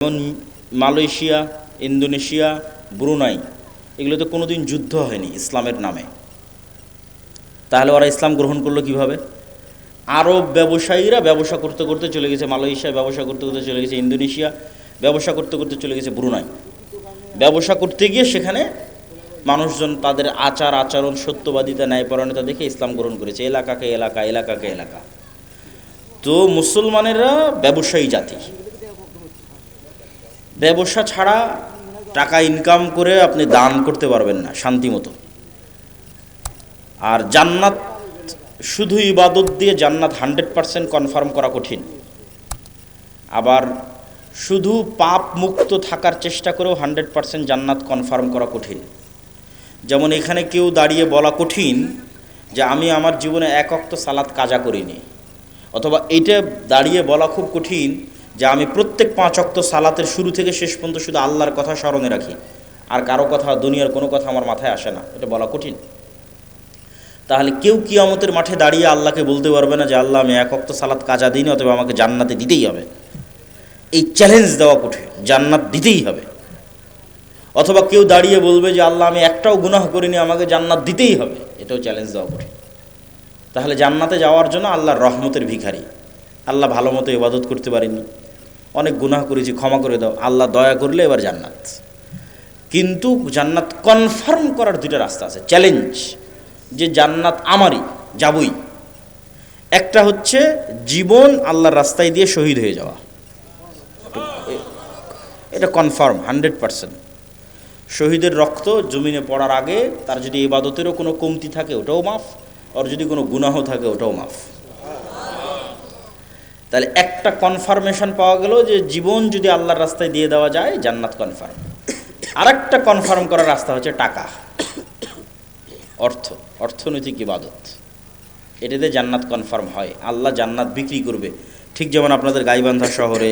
যেমন Malaysia, Indonesia, Brunei, এগুলোতে কোনোদিন যুদ্ধ হয়নি ইসলামের নামে। তাহলে ওরা ইসলাম গ্রহণ করলো কিভাবে? আরব ব্যবসায়ীরা ব্যবসা করতে করতে চলে গেছে মালয়েশিয়া, ব্যবসা করতে করতে চলে গেছে ইন্দোনেশিয়া, ব্যবসা করতে করতে চলে গেছে ব্রুনাই। ব্যবসা করতে গিয়ে সেখানে মানুষজন তাদের আচার আচরণ, সত্যবাদিতা, ন্যায়পরায়ণতা দেখে ইসলাম গ্রহণ করেছে, এলাকাকে এলাকা, এলাকাকে এলাকা। তো মুসলমানেরা ব্যবসায়ী জাতি, ব্যবসা ছাড়া টাকা ইনকাম করে আপনি দান করতে পারবেন না শান্তি মতো। আর জান্নাত শুধু ইবাদত দিয়ে জান্নাত 100% কনফার্ম করা কঠিন। আবার শুধু পাপ মুক্ত থাকার চেষ্টা করেও 100% জান্নাত কনফার্ম করা কঠিন। যেমন এখানে কেউ দাঁড়িয়ে বলা কঠিন যে আমি আমার জীবনে এক ওয়াক্ত সালাত কাজা করিনি, অথবা এইটা দাঁড়িয়ে বলা খুব কঠিন যে আমি প্রত্যেক 5 ওয়াক্ত সালাতের শুরু থেকে শেষ পর্যন্ত শুধু আল্লাহর কথা স্মরণে রাখি, আর কারো কথা, দুনিয়ার কোনো কথা আমার মাথায় আসে না। এটা বলা কঠিন। তাহলে কেউ কিয়ামতের মাঠে দাঁড়িয়ে আল্লাহকে বলতে পারবে না যে আল্লাহ আমি এক ওয়াক্ত সালাত কাজা দিইনি, অথবা আমাকে জান্নাতে দিতেই হবে। এই চ্যালেঞ্জ দেওয়া কঠিন, জান্নাত দিতেই হবে। অথবা কেউ দাঁড়িয়ে বলবে যে আল্লাহ আমি একটাও গুনাহ করিনি, আমাকে জান্নাত দিতেই হবে, এটাও চ্যালেঞ্জ দেওয়া কঠিন। তাহলে জান্নাতে যাওয়ার জন্য আল্লাহর রহমতের ভিখারি, আল্লাহ ভালো মতো ইবাদত করতে পারিনি, অনেক গুনাহ করেছি, ক্ষমা করে দাও, আল্লাহ দয়া করলে এবার জান্নাত। কিন্তু জান্নাত কনফার্ম করার দুইটা রাস্তা আছে, চ্যালেঞ্জ, যে জান্নাত আমারই, যাবই। একটা হচ্ছে জীবন আল্লাহর রাস্তায় দিয়ে শহীদ হয়ে যাওয়া, এটা কনফার্ম 100%। শহীদের রক্ত জমিনে পড়ার আগে তার যদি ইবাদতেরও কোনো কমতি থাকে ওটাও মাফ, আর যদি কোনো গুনাহ থাকে ওটাও মাফ। তাহলে একটা কনফার্মেশন পাওয়া গেল যে জীবন যদি আল্লাহর রাস্তায় দিয়ে দেওয়া যায় জান্নাত কনফার্ম। আরেকটা কনফার্ম করার রাস্তা হচ্ছে টাকা, অর্থনৈতিক ইবাদত, এটাতে জান্নাত কনফার্ম হয়। আল্লাহ জান্নাত বিক্রি করবে। ঠিক যেমন আপনাদের গাইবান্ধা শহরে,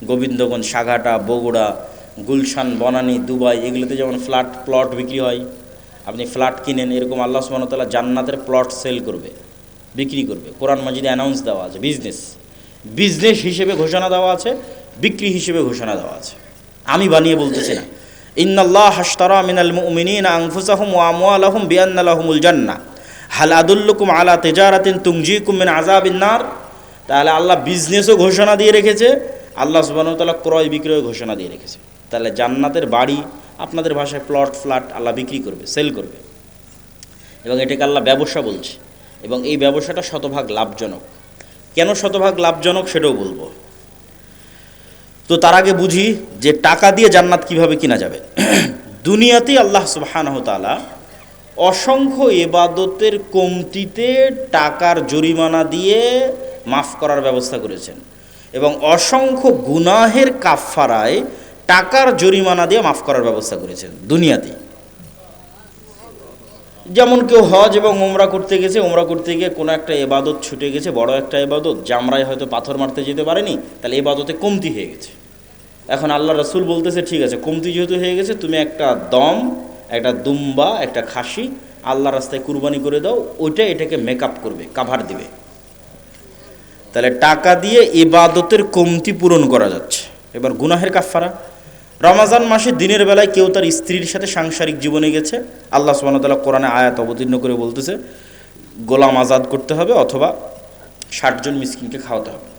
গোবিন্দগঞ্জ, সাঘাটা, বগুড়া, গুলশান, বনানী, দুবাই, এগুলোতে যেমন প্লট বিক্রি হয়, আপনি ফ্ল্যাট কিনেন, এরকম আল্লাহ সুবহানাহু ওয়া তাআলা জান্নাতের প্লট সেল করবে, বিক্রি করবে। কোরআন মাজিদে অ্যানাউন্স দেওয়া আছে, বিজনেস হিসেবে ঘোষণা দেওয়া আছে, বিক্রি হিসেবে ঘোষণা দেওয়া আছে। আমি বানিয়ে বলতেছি না। ইন্নাল্লাহ হাশতারা মিনাল মুমিনিনা আনফুসাহুম ওয়া আমওয়ালাহুম বিআন্না লাহুমুল জান্নাহ হাল আদুল্লুকুম আলা তিজারাতিন তুনজিকুম মিন আযাবিন নার। তাহলে আল্লাহ বিজনেসও ঘোষণা দিয়ে রেখেছে, আল্লাহ সুবহানাহু ওয়া তাআলা ক্রয় বিক্রয় ঘোষণা দিয়ে রেখেছে। তাহলে জান্নাতের বাড়ি, আপনাদের ভাষায় প্লট, ফ্ল্যাট আল্লাহ বিক্রি করবে, সেল করবে, এবং এটাকে আল্লাহ ব্যবসা বলছে। এবং এই ব্যবসাটা শতভাগ লাভজনক। কেন শতভাগ লাভজনক সেটাও বলবো। তো তার আগে বুঝি যে টাকা দিয়ে জান্নাত কিভাবে কিনা যাবে। দুনিয়াতেই আল্লাহ সুবহানাহু ওয়া তাআলা অসংখ্য ইবাদতের কমতিতে টাকার জরিমানা দিয়ে মাফ করার ব্যবস্থা করেছেন, এবং অসংখ্য গুনাহের কাফফারায় টাকার জরিমানা দিয়ে মাফ করার ব্যবস্থা করেছেন দুনিয়াতেই। যেমন কেউ হজ এবং ওমরা করতে গেছে, ওমরা করতে গিয়ে কোনো একটা ইবাদত ছুটে গেছে, বড় একটা ইবাদত, জামরায় হয়তো পাথর মারতে যেতে পারেনি, তাহলে ইবাদতে কমতি হয়ে গেছে। এখন আল্লাহ রাসূল বলতেছে ঠিক আছে, কমতি যেহেতু হয়ে গেছে, তুমি একটা দম, একটা দুম্বা, একটা খাসি আল্লাহর রাস্তায় কুরবানি করে দাও, ওইটা এটাকে মেকআপ করবে, কাভার দিবে। তাহলে টাকা দিয়ে ইবাদতের কমতি পূরণ করা যাচ্ছে। এবার গুনাহের কাফফারা, রমজান মাসে দিনের বেলায় কেউ তার স্ত্রীর সাথে সাংসারিক জীবনে গেছে, আল্লাহ সুবহানাহু ওয়া তাআলা কোরআনে আয়াত অবতীর্ণ করে বলতেছে গোলাম আজাদ করতে হবে, অথবা 60 জন মিসকিনকে খাওয়াতে হবে।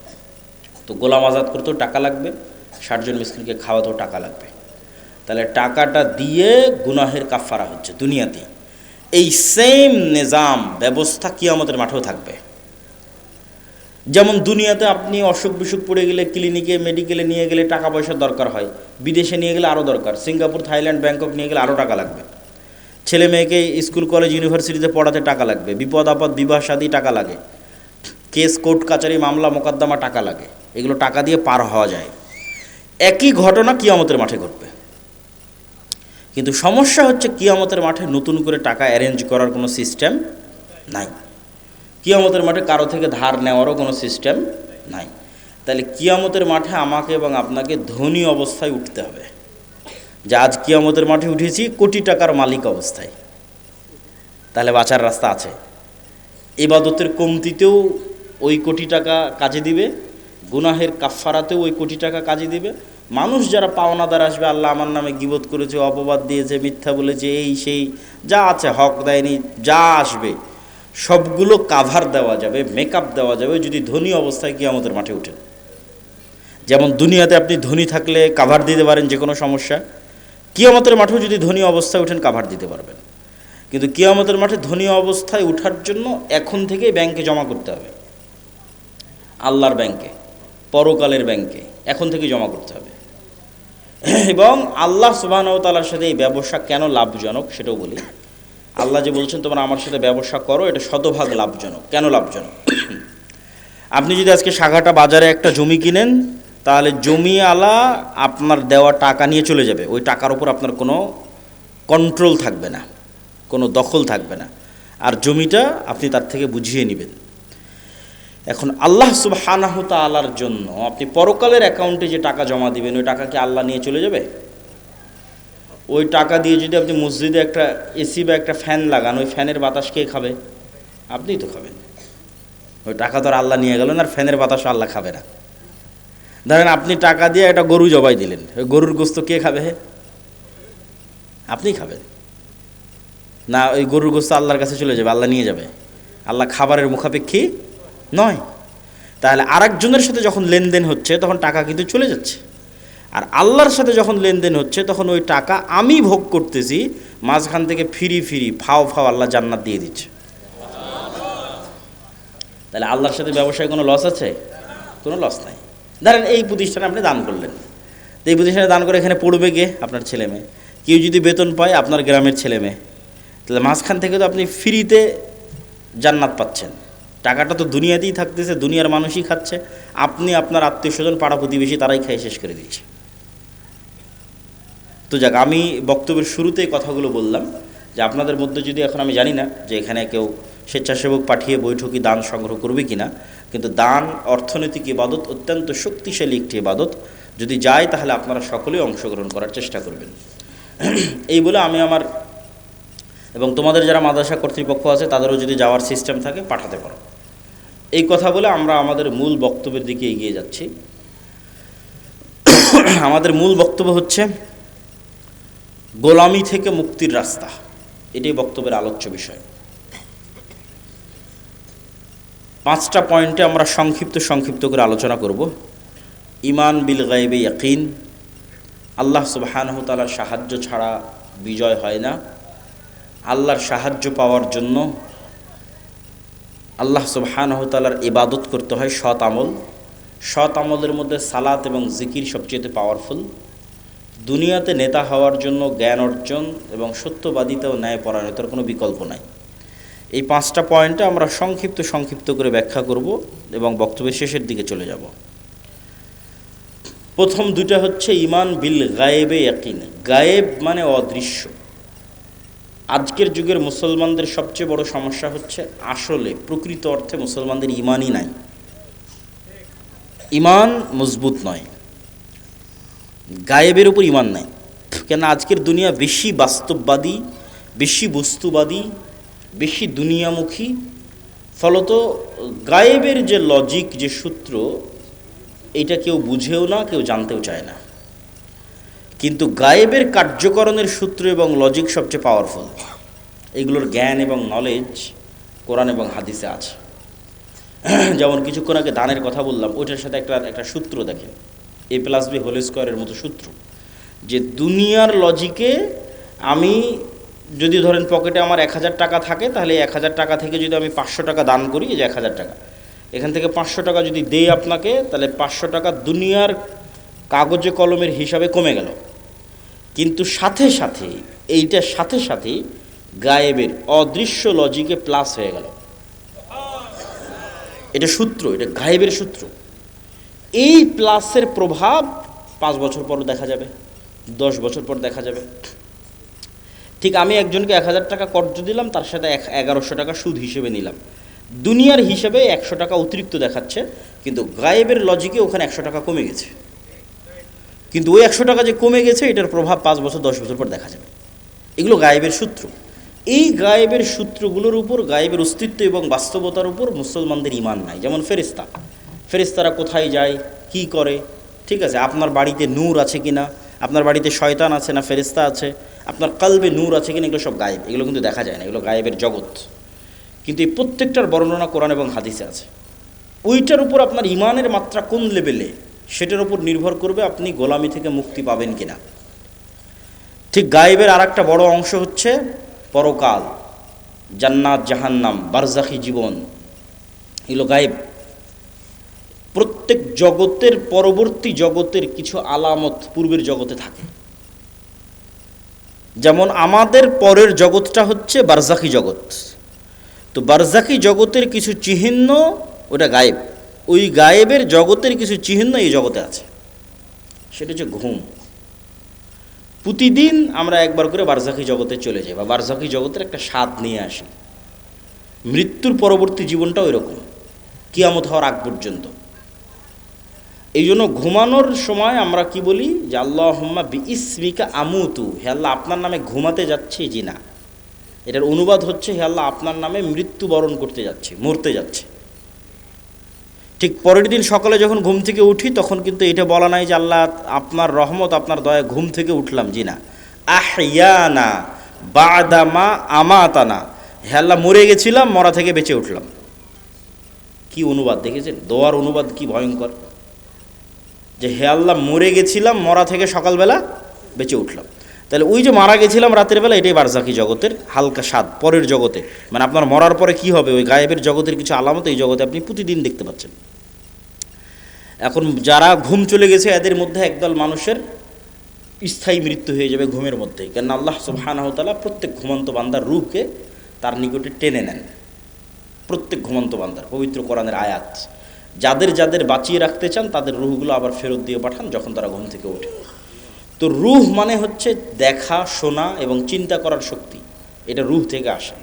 তো গোলাম আজাদ করতেও টাকা লাগবে, 60 জন মিসকিনকে খাওয়াতেও টাকা লাগবে। তাহলে টাকাটা দিয়ে গুনাহের কাফফারা হচ্ছে দুনিয়াতেই। এই সেম নিজাম ব্যবস্থা কিয়ামতের মাঠেও থাকবে। যেমন দুনিয়াতে আপনি অসুখ বিসুখ পড়ে গেলে ক্লিনিকে, মেডিকেলে নিয়ে গেলে টাকা পয়সার দরকার হয়, বিদেশে নিয়ে গেলে আরও দরকার, সিঙ্গাপুর, থাইল্যান্ড, ব্যাংকক নিয়ে গেলে আরও টাকা লাগবে, ছেলে মেয়েকে স্কুল, কলেজ, ইউনিভার্সিটিতে পড়াতে টাকা লাগবে, বিপদ আপদ, বিবাহ শাদী টাকা লাগে, কেস, কোর্ট কাচারি, মামলা মোকদ্দমা টাকা লাগে, এগুলো টাকা দিয়ে পার হওয়া যায়। একই ঘটনা কিয়ামতের মাঠে ঘটবে। কিন্তু সমস্যা হচ্ছে কিয়ামতের মাঠে নতুন করে টাকা অ্যারেঞ্জ করার কোনো সিস্টেম নাই। কিয়ামতের মাঠে কারো থেকে ধার নেওয়ারও কোনো সিস্টেম নাই। তাহলে কিয়ামতের মাঠে আমাকে এবং আপনাকে ধনী অবস্থায় উঠতে হবে, যে আজ কিয়ামতের মাঠে উঠেছি কোটি টাকার মালিক অবস্থায়। তাহলে বাঁচার রাস্তা আছে। ইবাদতের কমতিতেও ওই কোটি টাকা কাজে দিবে, গুনাহের কাফফারাতেও ওই কোটি টাকা কাজে দিবে, মানুষ যারা পাওনাদার আসবে, আল্লাহ আমার নামে গীবত করেছে, অপবাদ দিয়েছে, মিথ্যা বলেছে, এই সেই যা আছে, হক দেয়নি, যা আসবে সবগুলো কাভার দেওয়া যাবে, মেকআপ দেওয়া যাবে যদি ধনী অবস্থায় কিয়ামতের মাঠে উঠেন। যেমন দুনিয়াতে আপনি ধনী থাকলে কাভার দিতে পারেন যে কোনো সমস্যা, কিয়ামতের মাঠেও যদি ধনী অবস্থায় উঠেন কাভার দিতে পারবেন। কিন্তু কিয়ামতের মাঠে ধনী অবস্থায় ওঠার জন্য এখন থেকেই ব্যাংকে জমা করতে হবে, আল্লাহর ব্যাংকে, পরকালের ব্যাংকে এখন থেকে জমা করতে হবে। এবং আল্লাহ সুবহানাহু ওয়া তাআলার সাথে এই ব্যবসা কেন লাভজনক সেটাও বলি। আল্লাহ যে বলছেন তোমরা আমার সাথে ব্যবসা করো, এটা শতভাগ লাভজনক। কেন লাভজনক? আপনি যদি আজকে সাঘাটা বাজারে একটা জমি কিনেন, তাহলে জমিওয়ালা আপনার দেওয়া টাকা নিয়ে চলে যাবে, ওই টাকার উপর আপনার কোনো কন্ট্রোল থাকবে না, কোনো দখল থাকবে না, আর জমিটা আপনি তার থেকে বুঝিয়ে নেবেন। এখন আল্লাহ সুবহানাহু তাআলার জন্য আপনি পরকালের অ্যাকাউন্টে যে টাকা জমা দিবেন, ওই টাকা কি আল্লাহ নিয়ে চলে যাবে? ওই টাকা দিয়ে যদি আপনি মসজিদে একটা এসি বা একটা ফ্যান লাগান, ওই ফ্যানের বাতাস কে খাবে? আপনিই তো খাবেন। ওই টাকা তো আর আল্লাহ নিয়ে গেলেন, আর ফ্যানের বাতাস আল্লাহ খাবে না। ধরেন আপনি টাকা দিয়ে একটা গরু জবাই দিলেন, ওই গরুর গোস্ত কে খাবে? আপনিই খাবেন না? ওই গরুর গোস্ত আল্লাহর কাছে চলে যাবে, আল্লাহ নিয়ে যাবে? আল্লাহ খাবারের মুখাপেক্ষী নয়। তাহলে আরেকজনের সাথে যখন লেনদেন হচ্ছে তখন টাকা কিন্তু চলে যাচ্ছে, আর আল্লাহর সাথে যখন লেনদেন হচ্ছে তখন ওই টাকা আমি ভোগ করতেছি, মাঝখান থেকে ফিরি ফিরি ফাও ফাও আল্লাহ জান্নাত দিয়ে দিচ্ছে। তাহলে আল্লাহর সাথে ব্যবসায় কোনো লস আছে? কোনো লস নাই। ধরেন এই প্রতিষ্ঠানে আপনি দান করলেন, তো এই প্রতিষ্ঠানে দান করে এখানে পড়বে কে? আপনার ছেলে মেয়ে। কেউ যদি বেতন পায়, আপনার গ্রামের ছেলে মেয়ে। তাহলে মাঝখান থেকে তো আপনি ফ্রিতে জান্নাত পাচ্ছেন। টাকাটা তো দুনিয়াতেই থাকতেছে, দুনিয়ার মানুষই খাচ্ছে, আপনি আপনার আত্মীয় স্বজন পাড়া প্রতিবেশী তারাই খেয়ে শেষ করে দিচ্ছে। তো যাক, আমি বক্তব্যের শুরুতেই কথাগুলো বললাম যে আপনাদের মধ্যে যদি, এখন আমি জানি না যে এখানে কেউ স্বেচ্ছাসেবক পাঠিয়ে বৈঠকি দান সংগ্রহ করবে কিনা, কিন্তু দান অর্থনৈতিক ইবাদত, অত্যন্ত শক্তিশালী একটি ইবাদত। যদি যায় তাহলে আপনারা সকলেই অংশগ্রহণ করার চেষ্টা করবেন। এই বলে আমি আমার এবং তোমাদের যারা মাদ্রাসা কর্তৃপক্ষ আছে তাদেরও যদি যাওয়ার সিস্টেম থাকে পাঠাতে পারো। এই কথা বলে আমরা আমাদের মূল বক্তব্যের দিকে এগিয়ে যাচ্ছি। আমাদের মূল বক্তব্য হচ্ছে গোলামি থেকে মুক্তির রাস্তা। এটাই বক্তব্যের আলোচ্য বিষয়। 5টা পয়েন্টে আমরা সংক্ষিপ্ত করে আলোচনা করব। ঈমান বিল গায়বে ইয়াকিন, আল্লাহ সুবহানাহু তাআলার সাহায্য ছাড়া বিজয় হয় না। আল্লাহর সাহায্য পাওয়ার জন্য আল্লাহ সুবহানাহু তাআলার ইবাদত করতে হয়, সৎ আমল। সৎ আমলের মধ্যে সালাত এবং জিকির সবচেয়ে পাওয়ারফুল। দুনিয়াতে নেতা হওয়ার জন্য জ্ঞান অর্জন এবং সত্যবাদিতা ও ন্যায়পরায়ণতার কোনো বিকল্প নাই। এই 5টা পয়েন্টে আমরা সংক্ষিপ্ত করে ব্যাখ্যা করব এবং বক্তব্যের শেষের দিকে চলে যাব। প্রথম দুইটা হচ্ছে ঈমান বিল গায়েবে ইয়াকিন। গায়েব মানে অদৃশ্য। আজকের যুগের মুসলমানদের সবচেয়ে বড় সমস্যা হচ্ছে আসলে প্রকৃত অর্থে মুসলমানদের ঈমানই নাই, ঈমান মজবুত নয়, গায়েবের উপর ঈমান নাই। কেন? আজকের দুনিয়া বেশি বাস্তববাদী, বেশি বস্তুবাদী, বেশি দুনিয়ামুখী। ফলত গায়েবের যে লজিক, যে সূত্র, এটা কেউ বুঝেও না, কেউ জানতেও চায় না। কিন্তু গায়েবের কার্যকরণের সূত্র এবং লজিক সবচেয়ে পাওয়ারফুল। এগুলোর জ্ঞান এবং নলেজ কোরআন এবং হাদিসে আছে। যেমন কিছুক্ষণ আগে দানের কথা বললাম, ওইটার সাথে একটা সূত্র দেখেন, a+b² মতো সূত্র, যে দুনিয়ার লজিকে আমি যদি ধরেন পকেটে আমার 1000 টাকা থাকে, তাহলে 1000 টাকা থেকে যদি আমি 500 টাকা দান করি, এই যে 1000 টাকা, এখান থেকে 500 টাকা যদি দেই আপনাকে, তাহলে 500 টাকা দুনিয়ার কাগজে কলমের হিসাবে কমে গেল। কিন্তু সাথে সাথে গায়েবের অদৃশ্য লজিকে প্লাস হয়ে গেল। এটা সূত্র, এটা গায়েবের সূত্র। এই প্লাসের প্রভাব 5 বছর পর দেখা যাবে, 10 বছর পর দেখা যাবে। ঠিক আমি একজনকে 1000 টাকা কর্জ দিলাম, তার সাথে 1100 টাকা সুদ হিসেবে নিলাম। দুনিয়ার হিসেবে 100 টাকা অতিরিক্ত দেখাচ্ছে, কিন্তু গায়েবের লজিকে ওখানে 100 টাকা কমে গেছে। কিন্তু ওই 100 টাকা যে কমে গেছে, এটার প্রভাব 5 বছর 10 বছর পর দেখা যাবে। এগুলো গায়েবের সূত্র। এই গায়েবের সূত্রগুলোর উপর, গায়েবের অস্তিত্ব এবং বাস্তবতার উপর মুসলমানদের ঈমান নাই। যেমন ফেরেশতারা কোথায় যায়, কি করে, ঠিক আছে, আপনার বাড়িতে নূর আছে কিনা, আপনার বাড়িতে শয়তান আছে না ফেরেশতা আছে, আপনার কলবে নূর আছে কিনা, এগুলো সব গায়েব, এগুলো কিন্তু দেখা যায় না, এগুলো গায়েবের জগৎ। কিন্তু এই প্রত্যেকটার বর্ণনা কোরআন এবং হাদিসে আছে। ওইটার উপর আপনার ইমানের মাত্রা কোন লেভেলে, সেটার উপর নির্ভর করবে আপনি গোলামি থেকে মুক্তি পাবেন কিনা। ঠিক গায়েবের আর একটা বড় অংশ হচ্ছে পরকাল, জান্নাত জাহান্নাম, বারজাখি জীবন, এগুলো গায়েব। প্রত্যেক জগতের পরবর্তী জগতের কিছু আলামত পূর্বের জগতে থাকে। যেমন আমাদের পরের জগৎটা হচ্ছে বারজাখি জগৎ, তো বারজাখি জগতের কিছু চিহ্ন ওটা গায়েব, ওই গায়েবের জগতের কিছু চিহ্ন এই জগতে আছে। সেটা হচ্ছে ঘুম। প্রতিদিন আমরা একবার করে বারজাখি জগতে চলে যাই বা বারজাখি জগতের একটা স্বাদ নিয়ে আসি। মৃত্যুর পরবর্তী জীবনটাও এরকম, কিয়ামত হওয়ার আগ পর্যন্ত। এই জন্য ঘুমানোর সময় আমরা কি বলি যে আল্লাহুম্মা বিইসমিকা আমুতু, হে আল্লাহ আপনার নামে ঘুমাতে যাচ্ছি। জি না, এটার অনুবাদ হচ্ছে হে আল্লাহ আপনার নামে মৃত্যুবরণ করতে যাচ্ছি, মরতে যাচ্ছে। ঠিক পরের দিন সকালে যখন ঘুম থেকে উঠি তখন কিন্তু এটা বলা নাই যে আল্লাহ আপনার রহমত আপনার দয়া ঘুম থেকে উঠলাম। জি না, আহইয়ানা বাদামা আমাতানা, হে আল্লাহ মরে গেছিলাম, মরা থেকে বেঁচে উঠলাম। কি অনুবাদ দেখেছেন? দোয়ার অনুবাদ কি ভয়ঙ্কর, যে হে আল্লাহ মরে গেছিলাম, মরা থেকে সকালবেলা বেঁচে উঠলাম। তাহলে ওই যে মারা গেছিলাম রাতের বেলা, এটাই বারজাখি জগতের হালকা স্বাদ পরের জগতে। মানে আপনার মরার পরে কি হবে, ওই গায়েবের জগতের কিছু আলামত এই জগতে আপনি প্রতিদিন দেখতে পাচ্ছেন। এখন যারা ঘুম চলে গেছে এদের মধ্যে একদল মানুষের স্থায়ী মৃত্যু হয়ে যাবে ঘুমের মধ্যেই, কেন আল্লাহ সুবহানাহু ওয়া তাআলা প্রত্যেক ঘুমন্ত বান্দার রূহকে তার নিকটে টেনে নেন। প্রত্যেক ঘুমন্ত বান্দার, পবিত্র কোরআনের আয়াত, যাদের যাদের বাঁচিয়ে রাখতে চান তাদের রূহগুলো আবার ফেরত দিয়ে পাঠান যখন তারা ঘুম থেকে ওঠে। তো রূহ মানে হচ্ছে দেখা, শোনা এবং চিন্তা করার শক্তি, এটা রূহ থেকে আসে।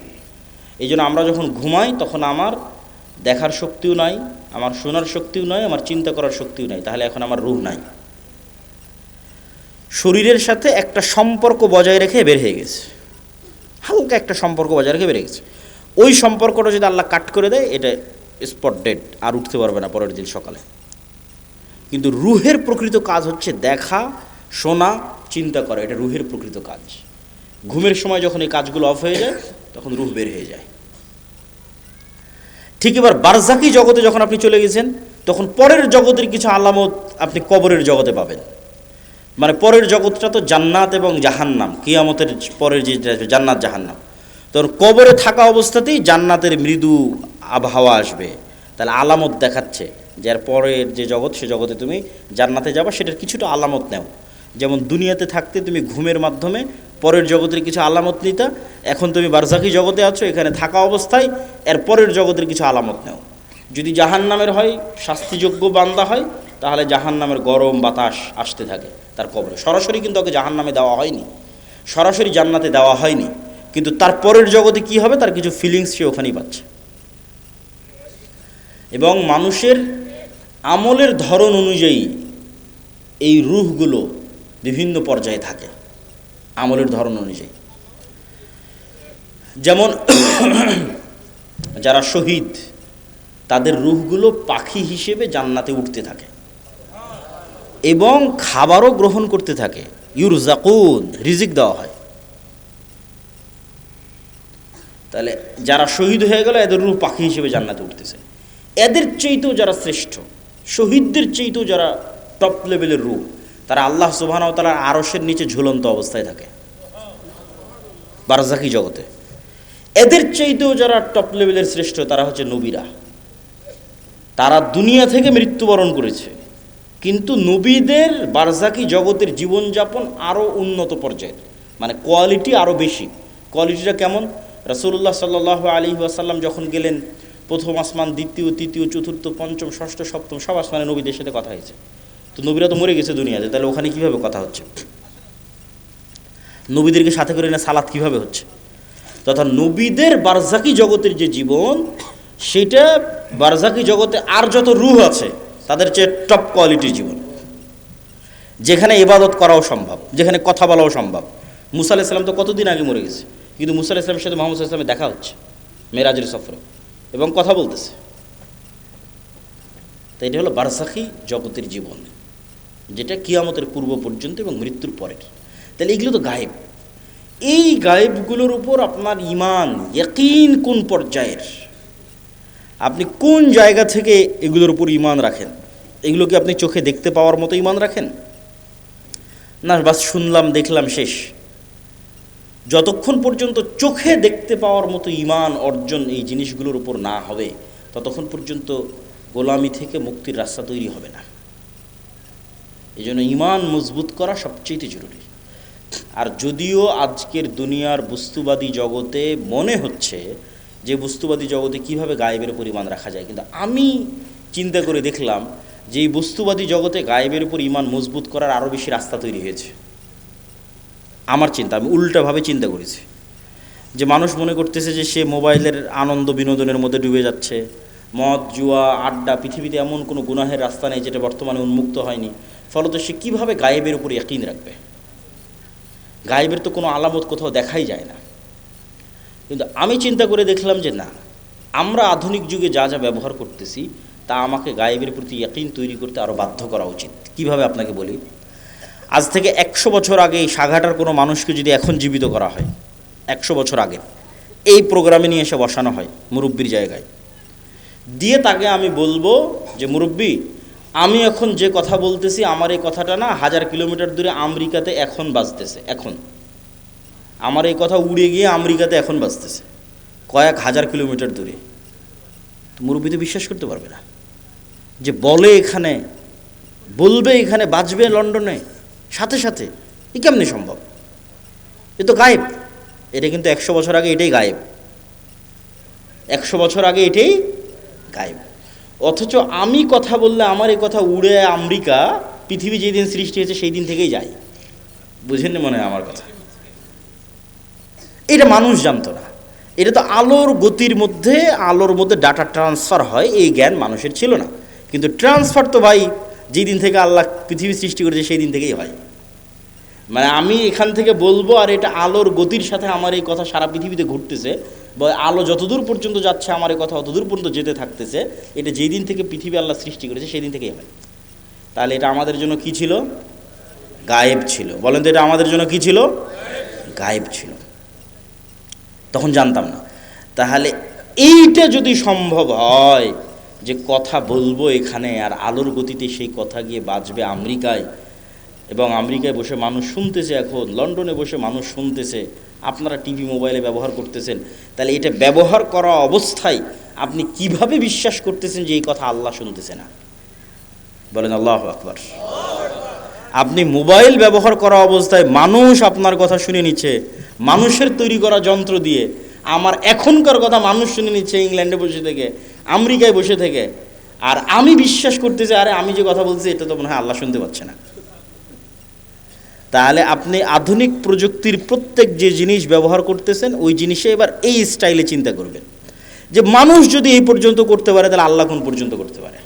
এই জন্য আমরা যখন ঘুমাই তখন আমার দেখার শক্তিও নাই, আমার শোনার শক্তিও নাই, আমার চিন্তা করার শক্তিও নাই, তাহলে এখন আমার রূহ নাই। শরীরের সাথে একটা সম্পর্ক বজায় রেখে বের হয়ে গেছে, হালকা একটা সম্পর্ক বজায় রেখে বের হয়ে গেছে। ওই সম্পর্কটা যদি আল্লাহ কাট করে দেয়, এটা স্পট ডেড, আর উঠতে পারবে না পরের দিন সকালে। কিন্তু রুহের প্রকৃত কাজ হচ্ছে দেখা, শোনা, চিন্তা করা, এটা রুহের প্রকৃত কাজ। ঘুমের সময় যখন এই কাজগুলো অফ হয়ে যায় তখন রুহ বের হয়ে যায়। ঠিক এবার বারজাকি জগতে যখন আপনি চলে গেছেন তখন পরের জগতের কিছু আলামত আপনি কবরের জগতে পাবেন। মানে পরের জগৎটা তো জান্নাত এবং জাহান্নাম, কিয়ামতের পরের যে জান্নাত জাহান্নাম, তখন কবরে থাকা অবস্থাতেই জান্নাতের মৃদু আবহাওয়া আসবে, তাহলে আলামত দেখাচ্ছে যে এর পরের যে জগৎ সে জগতে তুমি জান্নাতে যাবা, সেটার কিছুটা আলামত নেও। যেমন দুনিয়াতে থাকতে তুমি ঘুমের মাধ্যমে পরের জগতের কিছু আলামত নিতা, এখন তুমি বারজাকি জগতে আছো, এখানে থাকা অবস্থায় এর পরের জগতের কিছু আলামত নেও। যদি জাহান্নামের হয়, শাস্তিযোগ্য বান্দা হয়, তাহলে জাহান্নামের গরম বাতাস আসতে থাকে তার কবরে। সরাসরি কিন্তু ওকে জাহান্নামে দেওয়া হয়নি, সরাসরি জান্নাতে দেওয়া হয়নি, কিন্তু তার পরের জগতে কি হবে তার কিছু ফিলিংস সে ওখানেই পাচ্ছে। এবং মানুষের আমলের ধরন অনুযায়ী এই রূহগুলো বিভিন্ন পর্যায়ে থাকে, আমলের ধরন অনুযায়ী। যেমন যারা শহীদ, তাদের রূহগুলো পাখি হিসেবে জান্নাতে উঠতে থাকে এবং খাবারও গ্রহণ করতে থাকে, ইউরজাকুন, রিজিক দেওয়া হয়। তাহলে যারা শহীদ হয়ে গেল এদের রূহ পাখি হিসেবে জান্নাতে উঠতেছে। এদের চেয়েতেও যারা শ্রেষ্ঠ, শহীদদের চেয়েতেও যারা টপ লেভেলের রূহ, তারা আল্লাহ সুবহানাহু ওয়া তাআলার আরশের নিচে ঝুলন্ত অবস্থায় থাকে বারজাকি জগতে। এদের চাইতেও যারা টপ লেভেলের শ্রেষ্ঠ তারা হচ্ছে নবীরা। তারা দুনিয়া থেকে মৃত্যুবরণ করেছে, কিন্তু নবীদের বারজাকি জগতের জীবনযাপন আরও উন্নত পর্যায়ের, মানে কোয়ালিটি আরও বেশি। কোয়ালিটিটা কেমন? রাসূলুল্লাহ সাল্লাল্লাহু আলাইহি ওয়াসাল্লাম যখন গেলেন প্রথম আসমান, দ্বিতীয়, তৃতীয়, চতুর্থ, পঞ্চম, ষষ্ঠ, সপ্তম সব আসমানে নবীদের সাথে কথা হয়েছে। তো নবীরা তো মরে গেছে দুনিয়াতে, তাহলে ওখানে কীভাবে কথা হচ্ছে? নবীদেরকে সাথে করে না সালাত কীভাবে হচ্ছে? তথা নবীদের বারজাকি জগতের যে জীবন, সেটা বারজাকি জগতে আর যত রূহ আছে তাদের চেয়ে টপ কোয়ালিটির জীবন, যেখানে ইবাদত করাও সম্ভব, যেখানে কথা বলাও সম্ভব। মুসা আলাইহিস সালাম তো কতদিন আগে মরে গেছে, কিন্তু মুসা আলাইহিস সালামের সাথে মুহাম্মদ সাল্লাল্লাহু আলাইহি ওয়াসাল্লামের দেখা হচ্ছে মেরাজের সফরে এবং কথা বলতেছে। তো এটা হলো বারজাকি জগতের জীবন। যেটা কিয়ামতের পূর্ব পর্যন্ত এবং মৃত্যুর পরের। তাহলে এগুলো তো গায়েব। এই গায়েবগুলোর উপর আপনার ঈমান ইয়াকিন কোন পর্যায়ের, আপনি কোন জায়গা থেকে এগুলোর উপর ঈমান রাখেন? এগুলোকে আপনি চোখে দেখতে পাওয়ার মতো ঈমান রাখেন, না বাস শুনলাম দেখলাম শেষ? যতক্ষণ পর্যন্ত চোখে দেখতে পাওয়ার মতো ঈমান অর্জন এই জিনিসগুলোর উপর না হবে, ততক্ষণ পর্যন্ত গোলামি থেকে মুক্তির রাস্তা তৈরি হবে না। এই জন্য ঈমান মজবুত করা সবচেয়ে জরুরি। আর যদিও আজকের দুনিয়ার বস্তুবাদী জগতে মনে হচ্ছে যে বস্তুবাদী জগতে কিভাবে গায়েবের উপর ঈমান রাখা যায়, কিন্তু আমি চিন্তা করে দেখলাম যে এই বস্তুবাদী জগতে গায়েবের উপর ঈমান মজবুত করার আরও বেশি রাস্তা তৈরি হয়েছে। আমার চিন্তা, আমি উল্টাভাবে চিন্তা করেছি যে মানুষ মনে করতেছে যে সে মোবাইলের আনন্দ বিনোদনের মধ্যে ডুবে যাচ্ছে, মদ জুয়া আড্ডা, পৃথিবীতে এমন কোনো গুনাহের রাস্তা নেই যেটা বর্তমানে উন্মুক্ত হয়নি, ফলত সে কীভাবে গায়েবের উপর ইয়াকিন রাখবে? গায়েবের তো কোনো আলামত কোথাও দেখাই যায় না। কিন্তু আমি চিন্তা করে দেখলাম যে না, আমরা আধুনিক যুগে যা যা ব্যবহার করতেছি তা আমাকে গায়েবের প্রতি ইয়াকিন তৈরি করতে আরও বাধ্য করা উচিত। কিভাবে আপনাকে বলি, আজ থেকে 100 বছর আগে এই সাঘাটার কোনো মানুষকে যদি এখন জীবিত করা হয়, 100 বছর আগে এই প্রোগ্রামে নিয়ে এসে বসানো হয় মুরব্বির জায়গায়, দিয়ে তাকে আমি বলবো যে মুরব্বি, আমি এখন যে কথা বলতেছি আমার এই কথাটা না 1000 কিলোমিটার দূরে আমেরিকাতে এখন বাজতেছে, এখন আমার এই কথা উড়ে গিয়ে আমেরিকাতে এখন বাজতেছে, কয়েক হাজার কিলোমিটার দূরে। তো মুরব্বি তো বিশ্বাস করতে পারবে না যে বলে এখানে বলবে এখানে বাজবে লন্ডনে সাথে সাথে, এ কেমনি সম্ভব? এ তো গায়েব। এটা কিন্তু 100 বছর আগে এটাই গায়েব, 100 বছর আগে এটাই গায়েব। অথচ আমি কথা বললে আমার এই কথা উড়ে আমেরিকা, পৃথিবী যেই দিন সৃষ্টি হয়েছে সেই দিন থেকেই যায়। বুঝেন না মনে হয় আমার কথা? এটা মানুষ জানতো না। এটা তো আলোর গতির মধ্যে, আলোর মধ্যে ডাটা ট্রান্সফার হয়, এই জ্ঞান মানুষের ছিল না। কিন্তু ট্রান্সফার তো ভাই যেই দিন থেকে আল্লাহ পৃথিবী সৃষ্টি করেছে সেই দিন থেকেই হয়। মানে আমি এখান থেকে বলবো আর এটা আলোর গতির সাথে আমার এই কথা সারা পৃথিবীতে ঘুরতেছে, বা আলো যতদূর পর্যন্ত যাচ্ছে আমার এই কথা অতদূর পর্যন্ত যেতে থাকতেছে, এটা যেই দিন থেকে পৃথিবী আল্লাহ সৃষ্টি করেছে সেই দিন থেকেই হয়। তাহলে এটা আমাদের জন্য কি ছিল? গায়েব ছিল। বলেন তো এটা আমাদের জন্য কি ছিল? গায়েব ছিল। তখন জানতাম না। তাহলে এইটা যদি সম্ভব হয় যে কথা বলবো এখানে আর আলোর গতিতে সেই কথা গিয়ে বাজবে আমেরিকায়, এবং আমেরিকায় বসে মানুষ শুনতেছে, এখন লন্ডনে বসে মানুষ শুনতেছে, আপনারা টিভি মোবাইলে ব্যবহার করতেছেন, তাহলে এটা ব্যবহার করা অবস্থায় আপনি কিভাবে বিশ্বাস করতেছেন যে এই কথা আল্লাহ শুনতেছে না? বলেন আল্লাহু আকবার। আপনি মোবাইল ব্যবহার করা অবস্থায় মানুষ আপনার কথা শুনে নিচ্ছে মানুষের তৈরি করা যন্ত্র দিয়ে, আমার এখনকার কথা মানুষ শুনে নিচ্ছে ইংল্যান্ডে বসে থেকে, আমেরিকায় বসে থেকে, আর আমি বিশ্বাস করতেছি আরে আমি যে কথা বলছি এটা তো মনে হয় আল্লাহ শুনতে পাচ্ছে না। তাহলে আপনি আধুনিক প্রযুক্তির প্রত্যেক যে জিনিস ব্যবহার করতেছেন ওই জিনিসে এবার এই স্টাইলে চিন্তা করবেন যে মানুষ যদি এই পর্যন্ত করতে পারে তাহলে আল্লাহ কোন পর্যন্ত করতে পারে।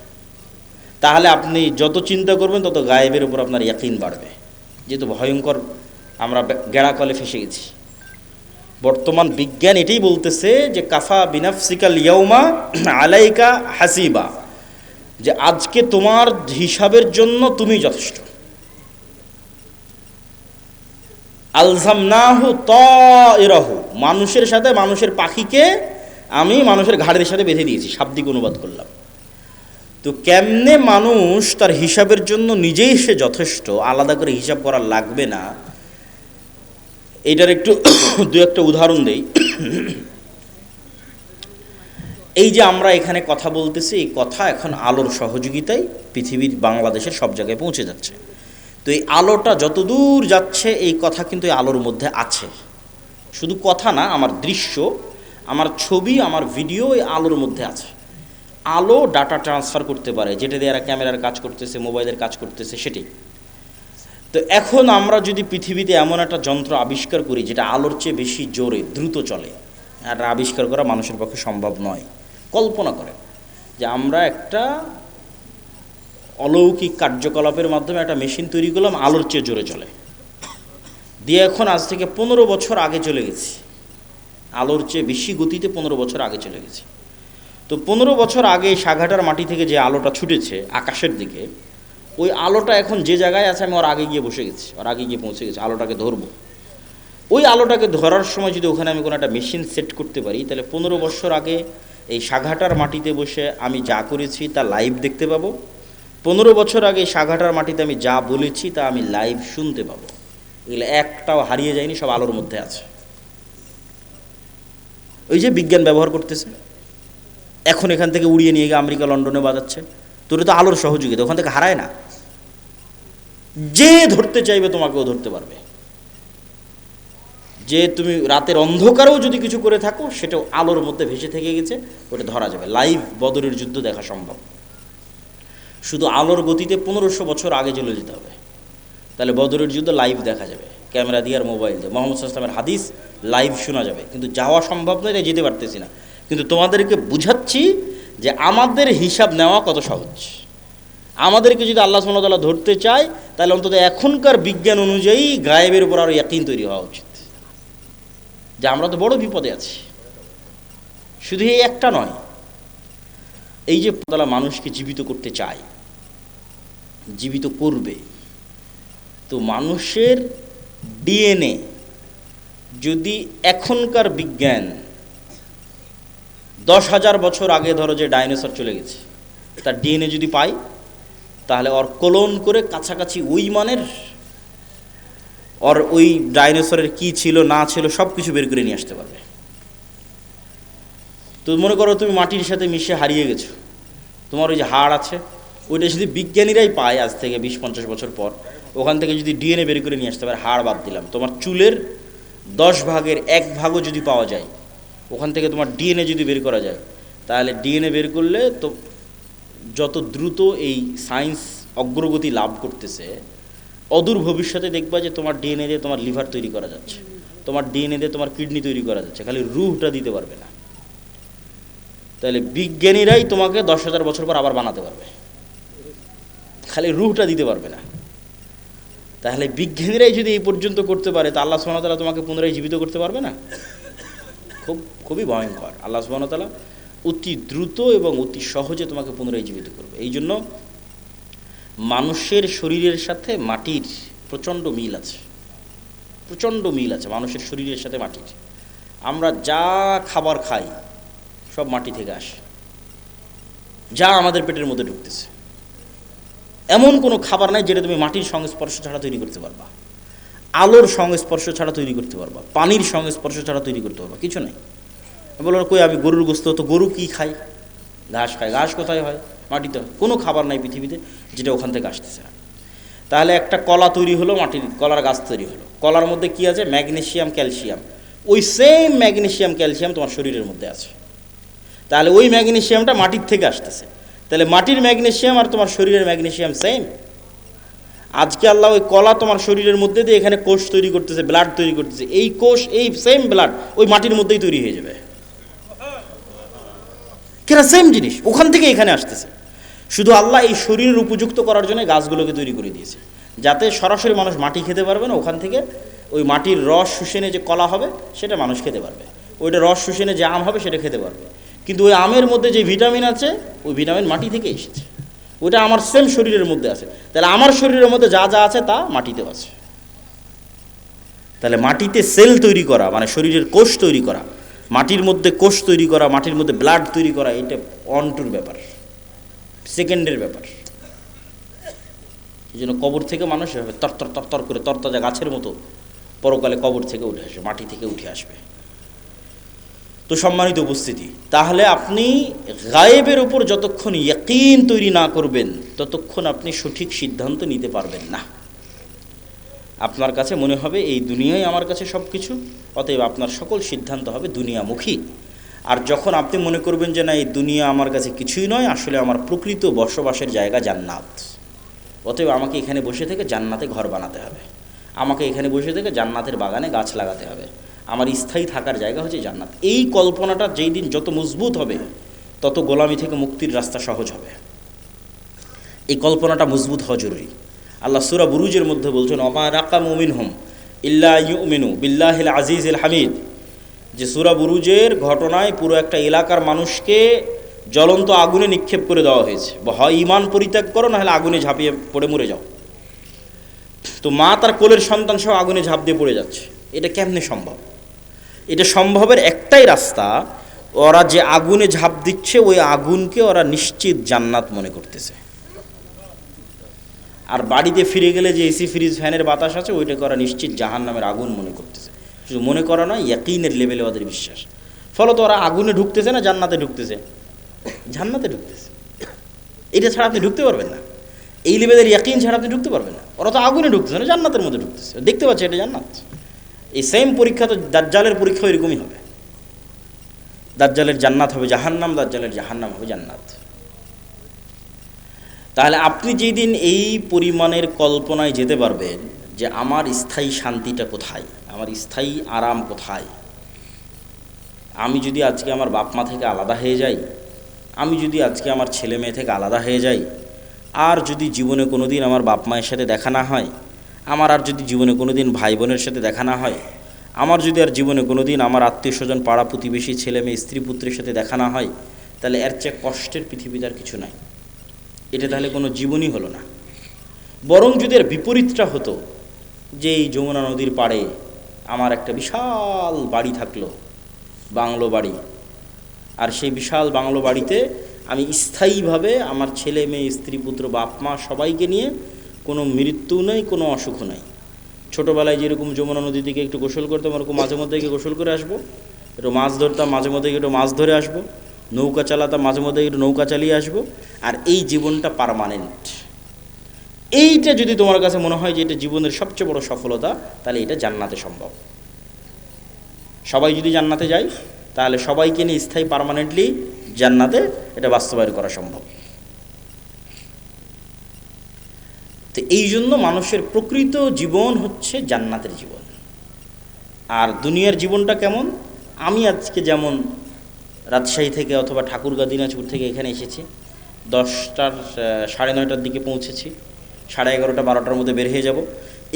তাহলে আপনি যত চিন্তা করবেন তত গায়েবের উপর আপনার ইয়াকিন বাড়বে। যেহেতু ভয়ঙ্কর আমরা গেড়াকলে ফেসে গেছি। বর্তমান বিজ্ঞান এটাই বলতেছে যে কাফা বিনাফসিকাল ইয়াউমা আলাইকা হাসিবা, যে আজকে তোমার হিসাবের জন্য তুমি যথেষ্ট। আলজামনাহু তায়রাহু, মানুষের সাথে মানুষের পাখিকে আমি মানুষের ঘাড়ের সাথে বেঁধে দিয়েছি, শাব্দিক অনুবাদ করলাম। তো কেমনে মানুষ তার হিসাবের জন্য নিজেই সে যথেষ্ট, আলাদা করে হিসাব করা লাগবে না, এটার একটু দু একটা উদাহরণ দেই। এই যে আমরা এখানে কথা বলতেছি, এই কথা এখন আলোর সহযোগিতায় পৃথিবীর বাংলাদেশের সব জায়গায় পৌঁছে যাচ্ছে। তো এই আলোটা যতদূর যাচ্ছে এই কথা কিন্তু এই আলোর মধ্যে আছে। শুধু কথা না, আমার দৃশ্য, আমার ছবি, আমার ভিডিও এই আলোর মধ্যে আছে। আলো ডাটা ট্রান্সফার করতে পারে, যেটা দিয়ে এরা ক্যামেরার কাজ করতেছে, মোবাইলের কাজ করতেছে, সেটাই। তো এখন আমরা যদি পৃথিবীতে এমন একটা যন্ত্র আবিষ্কার করি যেটা আলোর চেয়ে বেশি জোরে দ্রুত চলে, এটা আবিষ্কার করা মানুষের পক্ষে সম্ভব নয়। কল্পনা করেন যে আমরা একটা অলৌকিক কার্যকলাপের মাধ্যমে একটা মেশিন তৈরি করলাম আলোর চেয়ে জোরে চলে, দিয়ে এখন আজ থেকে 15 বছর আগে চলে গেছি, আলোর চেয়ে বেশি গতিতে 15 বছর আগে চলে গেছি। তো 15 বছর আগে সাঘাটার মাটি থেকে যে আলোটা ছুটেছে আকাশের দিকে, ওই আলোটা এখন যে জায়গায় আছে আমি ওর আগে গিয়ে বসে গেছি, ওর আগে গিয়ে পৌঁছে গেছি, আলোটাকে ধরবো। ওই আলোটাকে ধরার সময় যদি ওখানে আমি কোনো একটা মেশিন সেট করতে পারি, তাহলে 15 বছর আগে এই সাঘাটার মাটিতে বসে আমি যা করেছি তা লাইভ দেখতে পাবো। 15 বছর আগে সাঘাটার মাটিতে আমি যা বলেছি তা আমি লাইভ শুনতে পাবো। এগুলো একটাও হারিয়ে যায়নি, সব আলোর মধ্যে আছে। ওই যে বিজ্ঞান ব্যবহার করতেছে, এখন এখান থেকে উড়িয়ে নিয়ে গিয়ে আমেরিকা লন্ডনে বাজাচ্ছে, তোর তো আলোর সহযোগিতা, ওখান থেকে হারায় না। যে ধরতে চাইবে তোমাকেও ধরতে পারবে। যে তুমি রাতের অন্ধকারেও যদি কিছু করে থাকো, সেটাও আলোর মধ্যে ভেসে থেকে গেছে, ওটা ধরা যাবে। লাইভ বদরের যুদ্ধ দেখা সম্ভব। শুধু আলোর গতিতে 1500 বছর আগে চলে যেতে হবে, তাহলে বদরের যুদ্ধ লাইভ দেখা যাবে, ক্যামেরা দিয়ে আর মোবাইল দিয়ে। মোহাম্মদ সাল্লাল্লাহু আলাইহি ওয়াসাল্লামের হাদিস লাইভ শোনা যাবে, কিন্তু যাওয়া সম্ভব নয়, তাই যেতে পারতেছি না। কিন্তু তোমাদেরকে বুঝাচ্ছি যে আমাদের হিসাব নেওয়া কত সহজ। আমাদেরকে যদি আল্লাহ সুবহানাহু ওয়া তাআলা ধরতে চায়, তাহলে অন্তত এখনকার বিজ্ঞান অনুযায়ী গায়েবের উপর আরও ইয়াকিন তৈরি হওয়া উচিত যে আমরা তো বড় বিপদে আছি। শুধু এই একটা নয়, এই যে তাআলা মানুষকে জীবিত করতে চায়, জীবিত করবে, তো মানুষের ডিএনএ যদি এখনকার বিজ্ঞান 10,000 বছর আগে ধরো যে ডাইনোসর চলে গেছে, তার ডিএনএ যদি পাই, তাহলে ওর ক্লোন করে কাছাকাছি ওই মানের, ওর ওই ডাইনোসরের কি ছিল না ছিল সব কিছু বের করে নিয়ে আসতে পারবে। তো মনে করো তুমি মাটির সাথে মিশে হারিয়ে গেছো, তোমার ওই যে হাড় আছে, ওইটা যদি বিজ্ঞানীরাই পায় আজ থেকে 20-50 বছর পর, ওখান থেকে যদি ডিএনএ বের করে নিয়ে আসতে পারে, হাড় বাদ দিলাম, তোমার চুলের 10 ভাগের 1 ভাগও যদি পাওয়া যায়, ওখান থেকে তোমার ডিএনএ যদি বের করা যায়, তাহলে ডিএনএ বের করলে তো যত দ্রুত এই সায়েন্স অগ্রগতি লাভ করতেছে, অদূর ভবিষ্যতে দেখবা যে তোমার ডিএনএ দিয়ে তোমার লিভার তৈরি করা যাচ্ছে, তোমার ডিএনএ দিয়ে তোমার কিডনি তৈরি করা যাচ্ছে, খালি রুহটা দিতে পারবে না। তাহলে বিজ্ঞানীরাই তোমাকে 10,000 বছর পর আবার বানাতে পারবে, খালি রুহটা দিতে পারবে না। তাহলে বিজ্ঞানীরাই যদি এই পর্যন্ত করতে পারে, তা আল্লাহ সুবহানাহু ওয়া তাআলা তোমাকে পুনরায় জীবিত করতে পারবে না? খুবই ভয়ঙ্কর। আল্লাহ সুবহানাহু ওয়া তাআলা অতি দ্রুত এবং অতি সহজে তোমাকে পুনরায় জীবিত করবে। এই জন্য মানুষের শরীরের সাথে মাটির প্রচণ্ড মিল আছে, প্রচণ্ড মিল আছে মানুষের শরীরের সাথে মাটির। আমরা যা খাবার খাই সব মাটি থেকে আসে, যা আমাদের পেটের মধ্যে ঢুকতেছে, এমন কোনো খাবার নাই যেটা তুমি মাটির সংস্পর্শ ছাড়া তৈরি করতে পারবা, আলোর সংস্পর্শ ছাড়া তৈরি করতে পারবা, পানির সংস্পর্শ ছাড়া তৈরি করতে পারবা, কিছু নাই। বলো কই আমি গরুর গোস্ত, তো গরু কি খায়? ঘাস খায়। ঘাস কোথায় হয়? মাটিতে হয়। কোনো খাবার নাই পৃথিবীতে যেটা ওখান থেকে আসতেছে না। তাহলে একটা কলা তৈরি হলো, মাটির কলার গাছ তৈরি হলো, কলার মধ্যে কি আছে? Magnesium, calcium. ওই সেম ম্যাগনেসিয়াম ক্যালসিয়াম তোমার শরীরের মধ্যে আছে। তাহলে ওই ম্যাগনেসিয়ামটা মাটির থেকে আসতেছে, তাহলে মাটির ম্যাগনেসিয়াম আর তোমার শরীরের ম্যাগনেসিয়াম সেম। আজকে আল্লাহ ওই কলা তোমার শরীরের মধ্যে দিয়ে এখানে কোষ তৈরি করতেছে, ব্লাড তৈরি করতেছে, এই কোষ এই সেম ব্লাড ওই মাটির মধ্যেই তৈরি হয়ে যাবে। কেনা সেম জিনিস ওখান থেকে এখানে আসতেছে। শুধু আল্লাহ এই শরীরের উপযুক্ত করার জন্য গাছগুলোকে তৈরি করে দিয়েছে, যাতে সরাসরি মানুষ মাটি খেতে পারবে না, ওখান থেকে ওই মাটির রস শুষেনে যে কলা হবে সেটা মানুষ খেতে পারবে, ওইটা রস শুষেনে যে আম হবে সেটা খেতে পারবে। কিন্তু ওই আমের মধ্যে যে ভিটামিন আছে, ওই ভিটামিন মাটি থেকে এসেছে, ওইটা আমার সেম শরীরের মধ্যে আছে। তাহলে আমার শরীরের মধ্যে যা যা আছে তা মাটিতেও আছে। তাহলে মাটিতে সেল তৈরি করা মানে শরীরের কোষ তৈরি করা, মাটির মধ্যে কোষ তৈরি করা, মাটির মধ্যে ব্লাড তৈরি করা, এটা অনটুর ব্যাপার, সেকেন্ডের ব্যাপার। এই জন্য কবর থেকে মানুষ তরতর তরতর করে তরতাজা গাছের মতো পরকালে কবর থেকে উঠে আসবে, মাটি থেকে উঠে আসবে। তো সম্মানিত উপস্থিতি, তাহলে আপনি গায়েবের উপর যতক্ষণ ইয়াকিন তৈরি না করবেন, ততক্ষণ আপনি সঠিক সিদ্ধান্ত নিতে পারবেন না। আপনার কাছে মনে হবে এই দুনিয়াই আমার কাছে সব কিছু, অতএব আপনার সকল সিদ্ধান্ত হবে দুনিয়ামুখী। আর যখন আপনি মনে করবেন যে না, এই দুনিয়া আমার কাছে কিছুই নয়, আসলে আমার প্রকৃত বসবাসের জায়গা জান্নাত, অতএব আমাকে এখানে বসে থেকে জান্নাতে ঘর বানাতে হবে, আমাকে এখানে বসে থেকে জান্নাতের বাগানে গাছ লাগাতে হবে, আমার স্থায়ী থাকার জায়গা হচ্ছে জান্নাত। এই কল্পনাটা যেই দিন যত মজবুত হবে, তত গোলামি থেকে মুক্তির রাস্তা সহজ হবে। এই কল্পনাটা মজবুত হওয়া জরুরি। আল্লাহ সূরা বুরুজের মধ্যে বলছেন, ওমা নাকামু মিনহুম ইল্লা ইউমিনু বিল্লাহিল আজিজিল হামিদ, যে সূরা বুরুজের ঘটনায় পুরো একটা এলাকার মানুষকে জ্বলন্ত আগুনে নিক্ষেপ করে দেওয়া হয়েছে, হয় ইমান পরিত্যাগ করো, না হলে আগুনে ঝাঁপিয়ে পড়ে মরে যাও। তো মা তার কোলের সন্তান সহ আগুনে ঝাঁপ দিয়ে পড়ে যাচ্ছে। এটা কেমনে সম্ভব? এটা সম্ভবের একটাই রাস্তা, ওরা যে আগুনে ঝাঁপ দিচ্ছে ওই আগুনকে ওরা নিশ্চিত জান্নাত মনে করতেছে। আর বাড়িতে ফিরে গেলে যে এসি ফ্রিজ ফ্যানের বাতাস আছে ওইটাকে ওরা নিশ্চিত জাহান্নামের আগুন মনে করতেছে। শুধু মনে করা নয়, ইয়াকিনের লেভেলে ওদের বিশ্বাস। ফলত ওরা আগুনে ঢুকতেছে না জান্নাতে ঢুকতেছে? জান্নাতে ঢুকতেছে। এটা ছাড়া আপনি ঢুকতে পারবেন না। এই লেভেলের ইয়াকিন ছাড়া আপনি ঢুকতে পারবেন না। ওরা তো আগুনে ঢুকতেছে না, জান্নাতের মধ্যে ঢুকতেছে, দেখতে পাচ্ছে এটা জান্নাত। এই সেম পরীক্ষা তো দাজ্জালের পরীক্ষা এরকমই হবে। দাজ্জালের জান্নাত হবে জাহান্নাম, দাজ্জালের জাহান্নাম হবে জান্নাত। তাহলে আপনি যেদিন এই পরিমাণের কল্পনায় যেতে পারবেন যে আমার স্থায়ী শান্তিটা কোথায়, আমার স্থায়ী আরাম কোথায়, আমি যদি আজকে আমার বাপ মা থেকে আলাদা হয়ে যাই, আমি যদি আজকে আমার ছেলে মেয়ে থেকে আলাদা হয়ে যাই, আর যদি জীবনে কোনো দিন আমার বাপ মায়ের সাথে দেখা না হয়, আমার আর যদি জীবনে কোনো দিন ভাই বোনের সাথে দেখা না হয়, আমার যদি আর জীবনে কোনো দিন আমার আত্মীয় স্বজন পাড়া প্রতিবেশী ছেলে মেয়ে স্ত্রী পুত্রের সাথে দেখা না হয়, তাহলে এর চেয়ে কষ্টের পৃথিবীতে আর কিছু নাই। এটা তাহলে কোনো জীবনই হলো না। বরং যদি এর বিপরীতটা হতো, যে এই যমুনা নদীর পাড়ে আমার একটা বিশাল বাড়ি থাকলো, বাংলো বাড়ি, আর সেই বিশাল বাংলো বাড়িতে আমি স্থায়ীভাবে আমার ছেলে মেয়ে স্ত্রী পুত্র বাপ মা সবাইকে নিয়ে, কোনো মৃত্যু নেই, কোনো অসুখ নাই। ছোটোবেলায় যেরকম যমুনা নদী থেকে একটু গোসল করতাম, ওরকম মাঝে মধ্যে গিয়ে গোসল করে আসবো, একটু মাছ ধরতাম, মাঝে মধ্যে একটু মাছ ধরে আসবো, নৌকা চালাতাম, মাঝে মধ্যে একটু নৌকা চালিয়ে আসবো, আর এই জীবনটা পার্মানেন্ট। এইটা যদি তোমার কাছে মনে হয় যে এটা জীবনের সবচেয়ে বড় সফলতা, তাহলে এটা জান্নাতে সম্ভব। সবাই যদি জান্নাতে যায়, তাহলে সবাইকে নিয়ে স্থায়ী পার্মানেন্টলি জান্নাতে এটা বাস্তবায়ন করা সম্ভব। তো এই জন্য মানুষের প্রকৃত জীবন হচ্ছে জান্নাতের জীবন। আর দুনিয়ার জীবনটা কেমন? আমি আজকে যেমন রাজশাহী থেকে অথবা ঠাকুরগাঁ দিনাজপুর থেকে এখানে এসেছি, 10টার 9:30টার দিকে পৌঁছেছি, 11:30 12টার মধ্যে বের হয়ে যাব।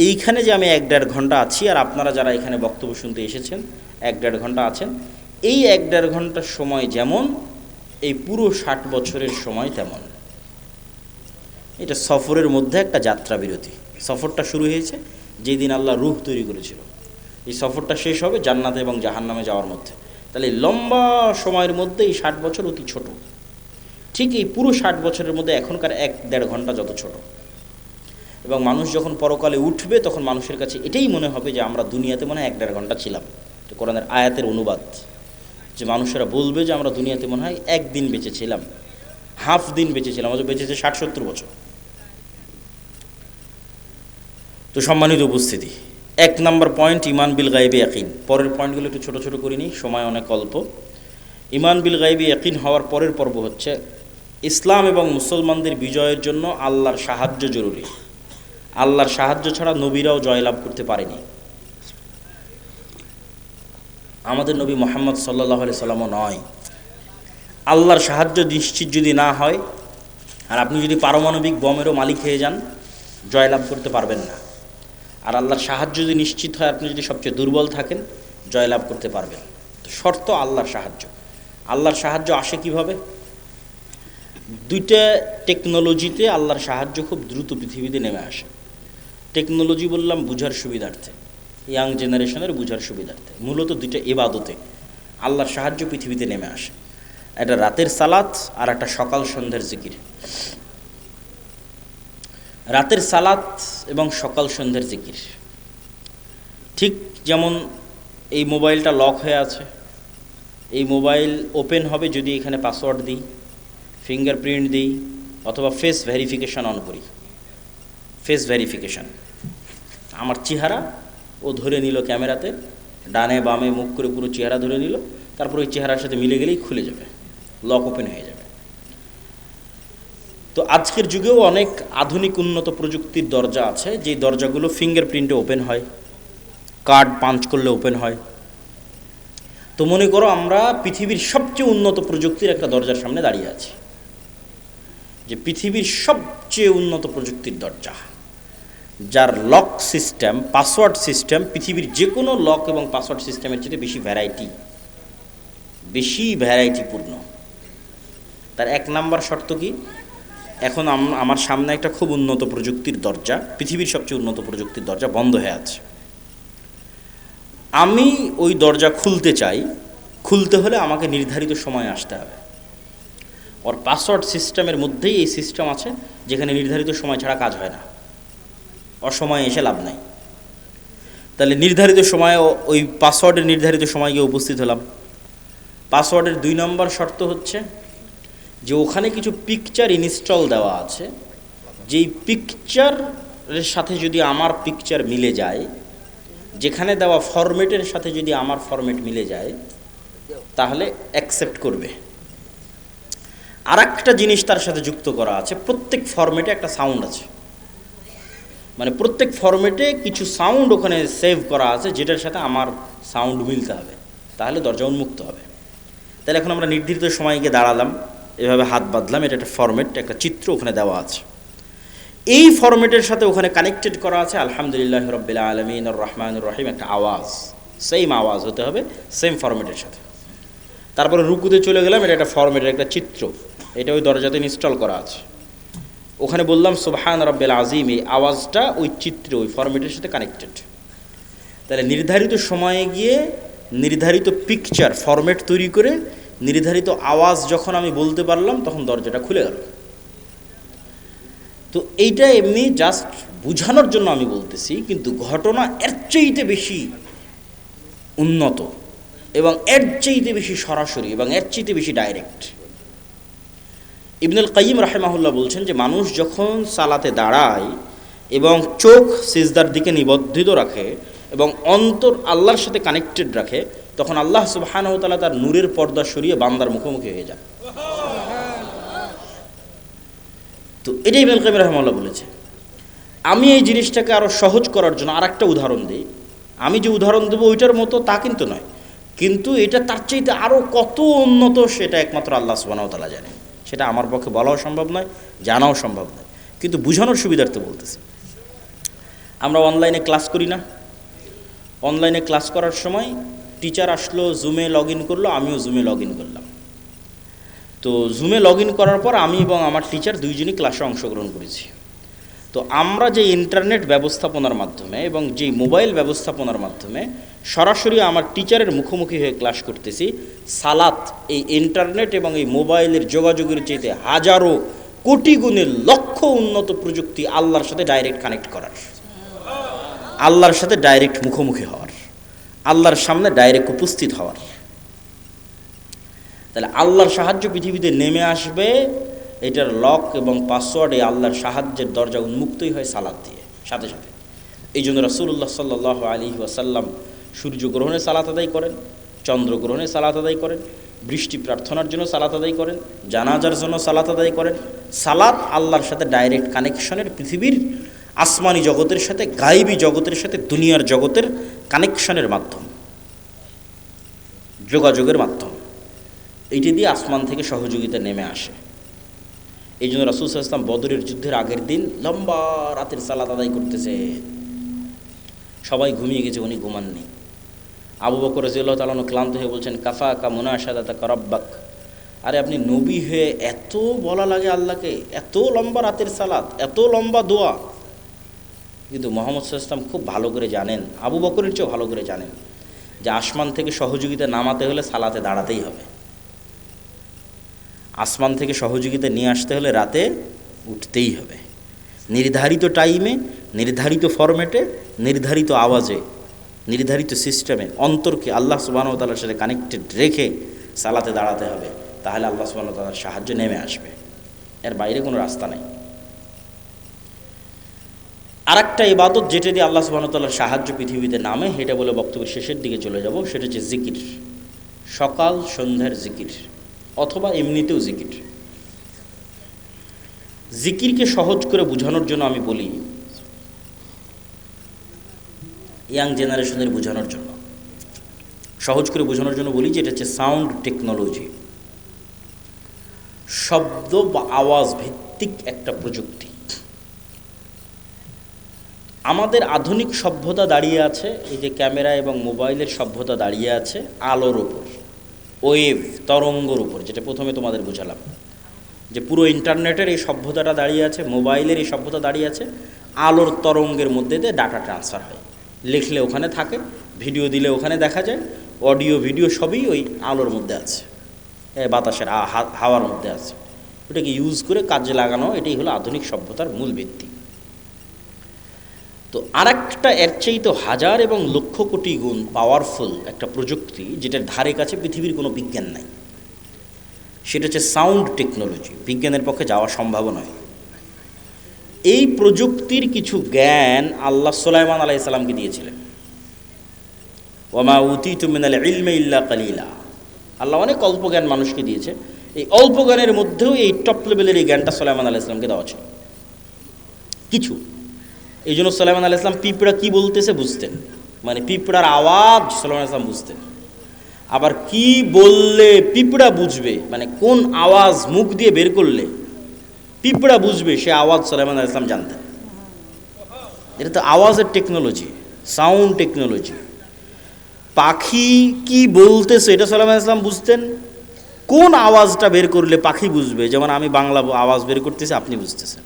এইখানে যে আমি 1-1.5 ঘন্টা আছি, আর আপনারা যারা এখানে বক্তব্য শুনতে এসেছেন 1-1.5 ঘন্টা আছেন, এই 1-1.5 ঘন্টার সময় যেমন, এই পুরো 60 বছরের সময় তেমন। এটা সফরের মধ্যে একটা যাত্রা বিরতি। সফরটা শুরু হয়েছে যেদিন আল্লাহ রূহ তৈরি করেছিল, এই সফরটা শেষ হবে জান্নাতে এবং জাহান্নামে যাওয়ার মধ্যে। তাহলে লম্বা সময়ের মধ্যে এই 60 বছর অতি ছোট। ঠিক এই পুরো 60 বছরের মধ্যে এখনকার 1-1.5 ঘন্টা যত ছোট। এবং মানুষ যখন পরকালে উঠবে তখন মানুষের কাছে এটাই মনে হবে যে আমরা দুনিয়াতে মনে হয় 1-1.5 ঘন্টা ছিলাম। এটা কোরআনের আয়াতের অনুবাদ, যে মানুষেরা বলবে যে আমরা দুনিয়াতে মনে হয় একদিন বেঁচেছিলাম, হাফ দিন বেঁচেছিলাম, অথচ বেঁচেছে 60-70 বছর। তো সম্মানিত উপস্থিতি, 1 নম্বর পয়েন্ট ঈমান বিল গায়বি ইয়াকিন। পরের পয়েন্টগুলো একটু ছোট ছোট করে নিই, সময় অনেক অল্প। ঈমান বিল গায়বি ইয়াকিন হওয়ার পরের পর্ব হচ্ছে ইসলাম এবং মুসলমানদের বিজয়ের জন্য আল্লাহর সাহায্য জরুরি। আল্লাহর সাহায্য ছাড়া নবীরাও জয়লাভ করতে পারেনি। আমাদের নবী মুহাম্মদ সাল্লাল্লাহু আলাইহি সাল্লামও নয়। আল্লাহর সাহায্য নিশ্চিত যদি না হয়, আর আপনি যদি পারমাণবিক বমেরও মালিক হয়ে যান, জয়লাভ করতে পারবেন না। আর আল্লাহর সাহায্য যদি নিশ্চিত হয়, আপনি যদি সবচেয়ে দুর্বল থাকেন, জয়লাভ করতে পারবেন। তো শর্ত আল্লাহর সাহায্য। আল্লাহর সাহায্য আসে কিভাবে? 2টা টেকনোলজিতে আল্লাহর সাহায্য খুব দ্রুত পৃথিবীতে নেমে আসে। টেকনোলজি বললাম বুঝার সুবিধার্থে, ইয়াং জেনারেশনের বুঝার সুবিধার্থে। মূলত 2টা ইবাদতে আল্লাহর সাহায্য পৃথিবীতে নেমে আসে। একটা রাতের সালাত আর একটা সকাল সন্ধ্যার জিকির। রাতের সালাত এবং সকাল সন্ধ্যার জিকির। ঠিক যেমন এই মোবাইলটা লক হয়ে আছে, এই মোবাইল ওপেন হবে যদি এখানে পাসওয়ার্ড দিই, ফিঙ্গারপ্রিন্ট দিই, অথবা ফেস ভেরিফিকেশান অন করি। ফেস ভেরিফিকেশান, আমার চেহারা ও ধরে নিল ক্যামেরাতে, ডানে বামে মুখ করে পুরো চেহারা ধরে নিল, তারপর ওই চেহারার সাথে মিলে গেলেই খুলে যাবে, লক ওপেন হয়ে যাবে। তো আজকের যুগেও অনেক আধুনিক উন্নত প্রযুক্তির দরজা আছে, যেই দরজাগুলো ফিঙ্গারপ্রিন্টে ওপেন হয়, কার্ড পাঞ্চ করলে ওপেন হয়। তো মনে করো আমরা পৃথিবীর সবচেয়ে উন্নত প্রযুক্তির একটা দরজার সামনে দাঁড়িয়ে আছি, যে পৃথিবীর সবচেয়ে উন্নত প্রযুক্তির দরজা, যার লক সিস্টেম, পাসওয়ার্ড সিস্টেম পৃথিবীর যে কোনো লক এবং পাসওয়ার্ড সিস্টেমের চেয়ে বেশি ভ্যারাইটিপূর্ণ। তার 1 নাম্বার শর্ত কি? এখন আমার সামনে একটা খুব উন্নত প্রযুক্তির দরজা, পৃথিবীর সবচেয়ে উন্নত প্রযুক্তির দরজা বন্ধ হয়ে আছে। আমি ওই দরজা খুলতে চাই। খুলতে হলে আমাকে নির্ধারিত সময়ে আসতে হবে। ওর পাসওয়ার্ড সিস্টেমের মধ্যেই এই সিস্টেম আছে যেখানে নির্ধারিত সময় ছাড়া কাজ হয় না, অসময়ে এসে লাভ নাই। তাহলে নির্ধারিত সময়ে ওই পাসওয়ার্ডের নির্ধারিত সময় গিয়ে উপস্থিত হলাম। পাসওয়ার্ডের 2 নম্বর শর্ত হচ্ছে যে ওখানে কিছু পিকচার ইনস্টল দেওয়া আছে, যেই পিকচারের সাথে যদি আমার পিকচার মিলে যায়, যেখানে দেওয়া ফরম্যাটের সাথে যদি আমার ফরম্যাট মিলে যায়, তাহলে অ্যাকসেপ্ট করবে। আর একটা জিনিস তার সাথে যুক্ত করা আছে, প্রত্যেক ফরম্যাটে একটা সাউন্ড আছে, মানে প্রত্যেক ফরম্যাটে কিছু সাউন্ড ওখানে সেভ করা আছে যেটার সাথে আমার সাউন্ড মিলতে হবে, তাহলে দরজা উন্মুক্ত হবে। তাহলে এখন আমরা নির্ধারিত সময় গিয়ে দাঁড়ালাম, এভাবে হাত বাঁধলাম, এটা একটা ফরম্যাট, একটা চিত্র ওখানে দেওয়া আছে। এই ফরম্যাটের সাথে ওখানে কানেক্টেড করা আছে আলহামদুলিল্লাহ রাব্বিল আলামিন আর রহমানুর রহিম, একটা আওয়াজ, সেম আওয়াজ হতে হবে, সেম ফরম্যাটের সাথে। তারপরে রুকুতে চলে গেলাম, এটা একটা ফরম্যাটের একটা চিত্র, এটা ওই দরজাতে ইনস্টল করা আছে। ওখানে বললাম সুবহান রাব্বিল আযীম, এই আওয়াজটা ওই চিত্র, ওই ফরম্যাটের সাথে কানেক্টেড। তাহলে নির্ধারিত সময়ে গিয়ে নির্ধারিত পিকচার ফরম্যাট তৈরি করে নির্ধারিত আওয়াজ যখন আমি বলতে পারলাম, তখন দরজাটা খুলে গেল। তো এইটা এমনি জাস্ট বুঝানোর জন্য আমি বলতেছি, কিন্তু ঘটনা এর চাইতে বেশি উন্নত এবং এর চাইতে বেশি সরাসরি এবং এর চাইতে বেশি ডাইরেক্ট। ইবনুল কাইয়িম রাহিমাহুল্লাহ বলছেন যে মানুষ যখন সালাতে দাঁড়ায় এবং চোখ সিজদার দিকে নিবদ্ধিত রাখে এবং অন্তর আল্লাহর সাথে কানেক্টেড রাখে, তখন আল্লাহ সুবহানাহু ওয়া তাআলা তার নূরের পর্দা সরিয়ে বান্দার মুখোমুখি হয়ে যান। তো এটাই ইবনুল কাইয়িম রাহিমাহুল্লাহ বলেছে। আমি এই জিনিসটাকে আরও সহজ করার জন্য আর একটা উদাহরণ দিই। আমি যে উদাহরণ দেবো ওইটার মতো তা কিন্তু নয়, কিন্তু এটা তার চাইতে আরও কত উন্নত সেটা একমাত্র আল্লাহ সুবহানাহু ওয়া তাআলা জানে। সেটা আমার পক্ষে বলাও সম্ভব নয়, জানাও সম্ভব নয়, কিন্তু বুঝানোর সুবিধার্থে বলতেছি। আমরা অনলাইনে ক্লাস করি না? অনলাইনে ক্লাস করার সময় টিচার আসলো, জুমে লগ ইন করলো, আমিও জুমে লগ ইন করলাম। তো জুমে লগ ইন করার পর আমি এবং আমার টিচার দুইজনই ক্লাসে অংশগ্রহণ করেছি। তো আমরা যে ইন্টারনেট ব্যবস্থাপনার মাধ্যমে এবং যেই মোবাইল ব্যবস্থাপনার মাধ্যমে সরাসরি আমার টিচারের মুখোমুখি হয়ে ক্লাস করতেছি, সালাত এই ইন্টারনেট এবং এই মোবাইলের যোগাযোগের চাইতে হাজারো কোটি গুণে লক্ষ উন্নত প্রযুক্তি আল্লাহর সাথে ডাইরেক্ট কানেক্ট করার, আল্লাহর সাথে ডাইরেক্ট মুখোমুখি হওয়ার, আল্লাহর সামনে ডাইরেক্ট উপস্থিত হওয়ার। তাহলে আল্লাহর সাহায্য পৃথিবীতে নেমে আসবে, এটার লক এবং পাসওয়ার্ড এই আল্লাহর সাহায্যের দরজা উন্মুক্তই হয় সালাত দিয়ে সাথে সাথে। এই জন্য রাসূলুল্লাহ সাল্লাল্লাহু আলাইহি ওয়াসাল্লাম সূর্যগ্রহণে সালাত আদায় করেন, চন্দ্রগ্রহণে সালাত আদায় করেন, বৃষ্টি প্রার্থনার জন্য সালাত আদায় করেন, জানাজার জন্য সালাত আদায় করেন। সালাত আল্লাহর সাথে ডাইরেক্ট কানেকশনের, পৃথিবীর আসমানি জগতের সাথে, গায়েবী জগতের সাথে দুনিয়ার জগতের কানেকশনের মাধ্যম, যোগাযোগের মাধ্যম। এইটি দিয়ে আসমান থেকে সহযোগিতা নেমে আসে। এই জন্য রাসূল সাল্লাল্লাহু আলাইহি ওয়াসাল্লাম বদরের যুদ্ধের আগের দিন লম্বা রাতের সালাত আদায় করতেছে, সবাই ঘুমিয়ে গেছে, উনি ঘুমাননি। আবু বকর রাদিয়াল্লাহু তাআলা ক্লান্ত হয়ে বলছেন, কাফাকা মুনাশাদাতাকা রাব্বাক, আরে আপনি নবী হয়ে এত বলা লাগে আল্লাহকে, এত লম্বা রাতের সালাত, এত লম্বা দোয়া। কিন্তু মুহাম্মদ সাল্লাল্লাহু আলাইহি ওয়াসাল্লাম খুব ভালো করে জানেন, আবু বকরের চেয়েও ভালো করে জানেন যে আসমান থেকে সহযোগিতা নামাতে হলে সালাতে দাঁড়াতেই হবে, আসমান থেকে সহযোগিতা নিয়ে আসতে হলে রাতে উঠতেই হবে, নির্ধারিত টাইমে, নির্ধারিত ফরম্যাটে, নির্ধারিত আওয়াজে, নির্ধারিত সিস্টেমে অন্তরকে আল্লাহ সুবহানাহু ওয়া তাআলার সাথে কানেক্টেড রেখে সালাতে দাঁড়াতে হবে, তাহলে আল্লাহ সুবহানাহু ওয়া তাআলার সাহায্য নেমে আসবে। এর বাইরে কোনো রাস্তা নেই। আর একটা ইবাদত যেটা দিয়ে আল্লাহ সুবহানাহু ওয়া তাআলার সাহায্য পৃথিবীতে নামে, এটা বলে বক্তব্যের শেষের দিকে চলে যাব, সেটা হচ্ছে জিকির, সকাল সন্ধ্যার জিকির অথবা এমনিতেও জিকির। জিকিরকে সহজ করে বোঝানোর জন্য আমি বলি, ইয়াং জেনারেশনের বোঝানোর জন্য, সহজ করে বোঝানোর জন্য বলি যে এটা হচ্ছে সাউন্ড টেকনোলজি, শব্দ বা আওয়াজ ভিত্তিক একটা প্রযুক্তি। আমাদের আধুনিক সভ্যতা দাঁড়িয়ে আছে এই যে ক্যামেরা এবং মোবাইলের সভ্যতা দাঁড়িয়ে আছে আলোর উপর, ওয়েভ তরঙ্গর উপর, যেটা প্রথমে তোমাদের বোঝালাম। যে পুরো ইন্টারনেটের এই সভ্যতাটা দাঁড়িয়ে আছে, মোবাইলের এই সভ্যতা দাঁড়িয়ে আছে আলোর তরঙ্গের মধ্যে দিয়ে ডাটা ট্রান্সফার হয়। লিখলে ওখানে থাকে, ভিডিও দিলে ওখানে দেখা যায়, অডিও ভিডিও সবই ওই আলোর মধ্যে আছে, বাতাসের হাওয়ার মধ্যে আছে। ওটাকে ইউজ করে কাজে লাগানো, এটাই হলো আধুনিক সভ্যতার মূল ভিত্তি। তো আরেকটা এর চাইতে হাজার এবং লক্ষ কোটি গুণ পাওয়ারফুল একটা প্রযুক্তি, যেটার ধারে কাছে পৃথিবীর কোনো বিজ্ঞান নাই, সেটা হচ্ছে সাউন্ড টেকনোলজি। বিজ্ঞানের পক্ষে যাওয়া সম্ভব নয়। এই প্রযুক্তির কিছু জ্ঞান আল্লাহ সুলাইমান আলাইহিস সালামকে দিয়েছিলেন। ওয়ামা উতিতু মিনাল ইলমি ইল্লা কালিলা। আল্লাহ অনেক অল্প জ্ঞান মানুষকে দিয়েছে। এই অল্প জ্ঞানের মধ্যেও এই টপ লেভেলের এই জ্ঞানটা সুলাইমান আলাইহিস সালামকে দেওয়া ছিল কিছু। এই জন্য সুলাইমান আলাইহিস সালাম পিঁপড়া কী বলতেছে বুঝতেন, মানে পিঁপড়ার আওয়াজ সুলাইমান আলাইহিস সালাম বুঝতেন। আবার কি বললে পিঁপড়া বুঝবে, মানে কোন আওয়াজ মুখ দিয়ে বের করলে পিঁপড়া বুঝবে, সে আওয়াজ সুলাইমান আলাইহিস সালাম জানতেন। এটা তো আওয়াজের টেকনোলজি, সাউন্ড টেকনোলজি। পাখি কি বলতেছে এটা সুলাইমান আলাইহিস সালাম বুঝতেন। কোন আওয়াজটা বের করলে পাখি বুঝবে, যেমন আমি বাংলা আওয়াজ বের করতেছি আপনি বুঝতেছেন,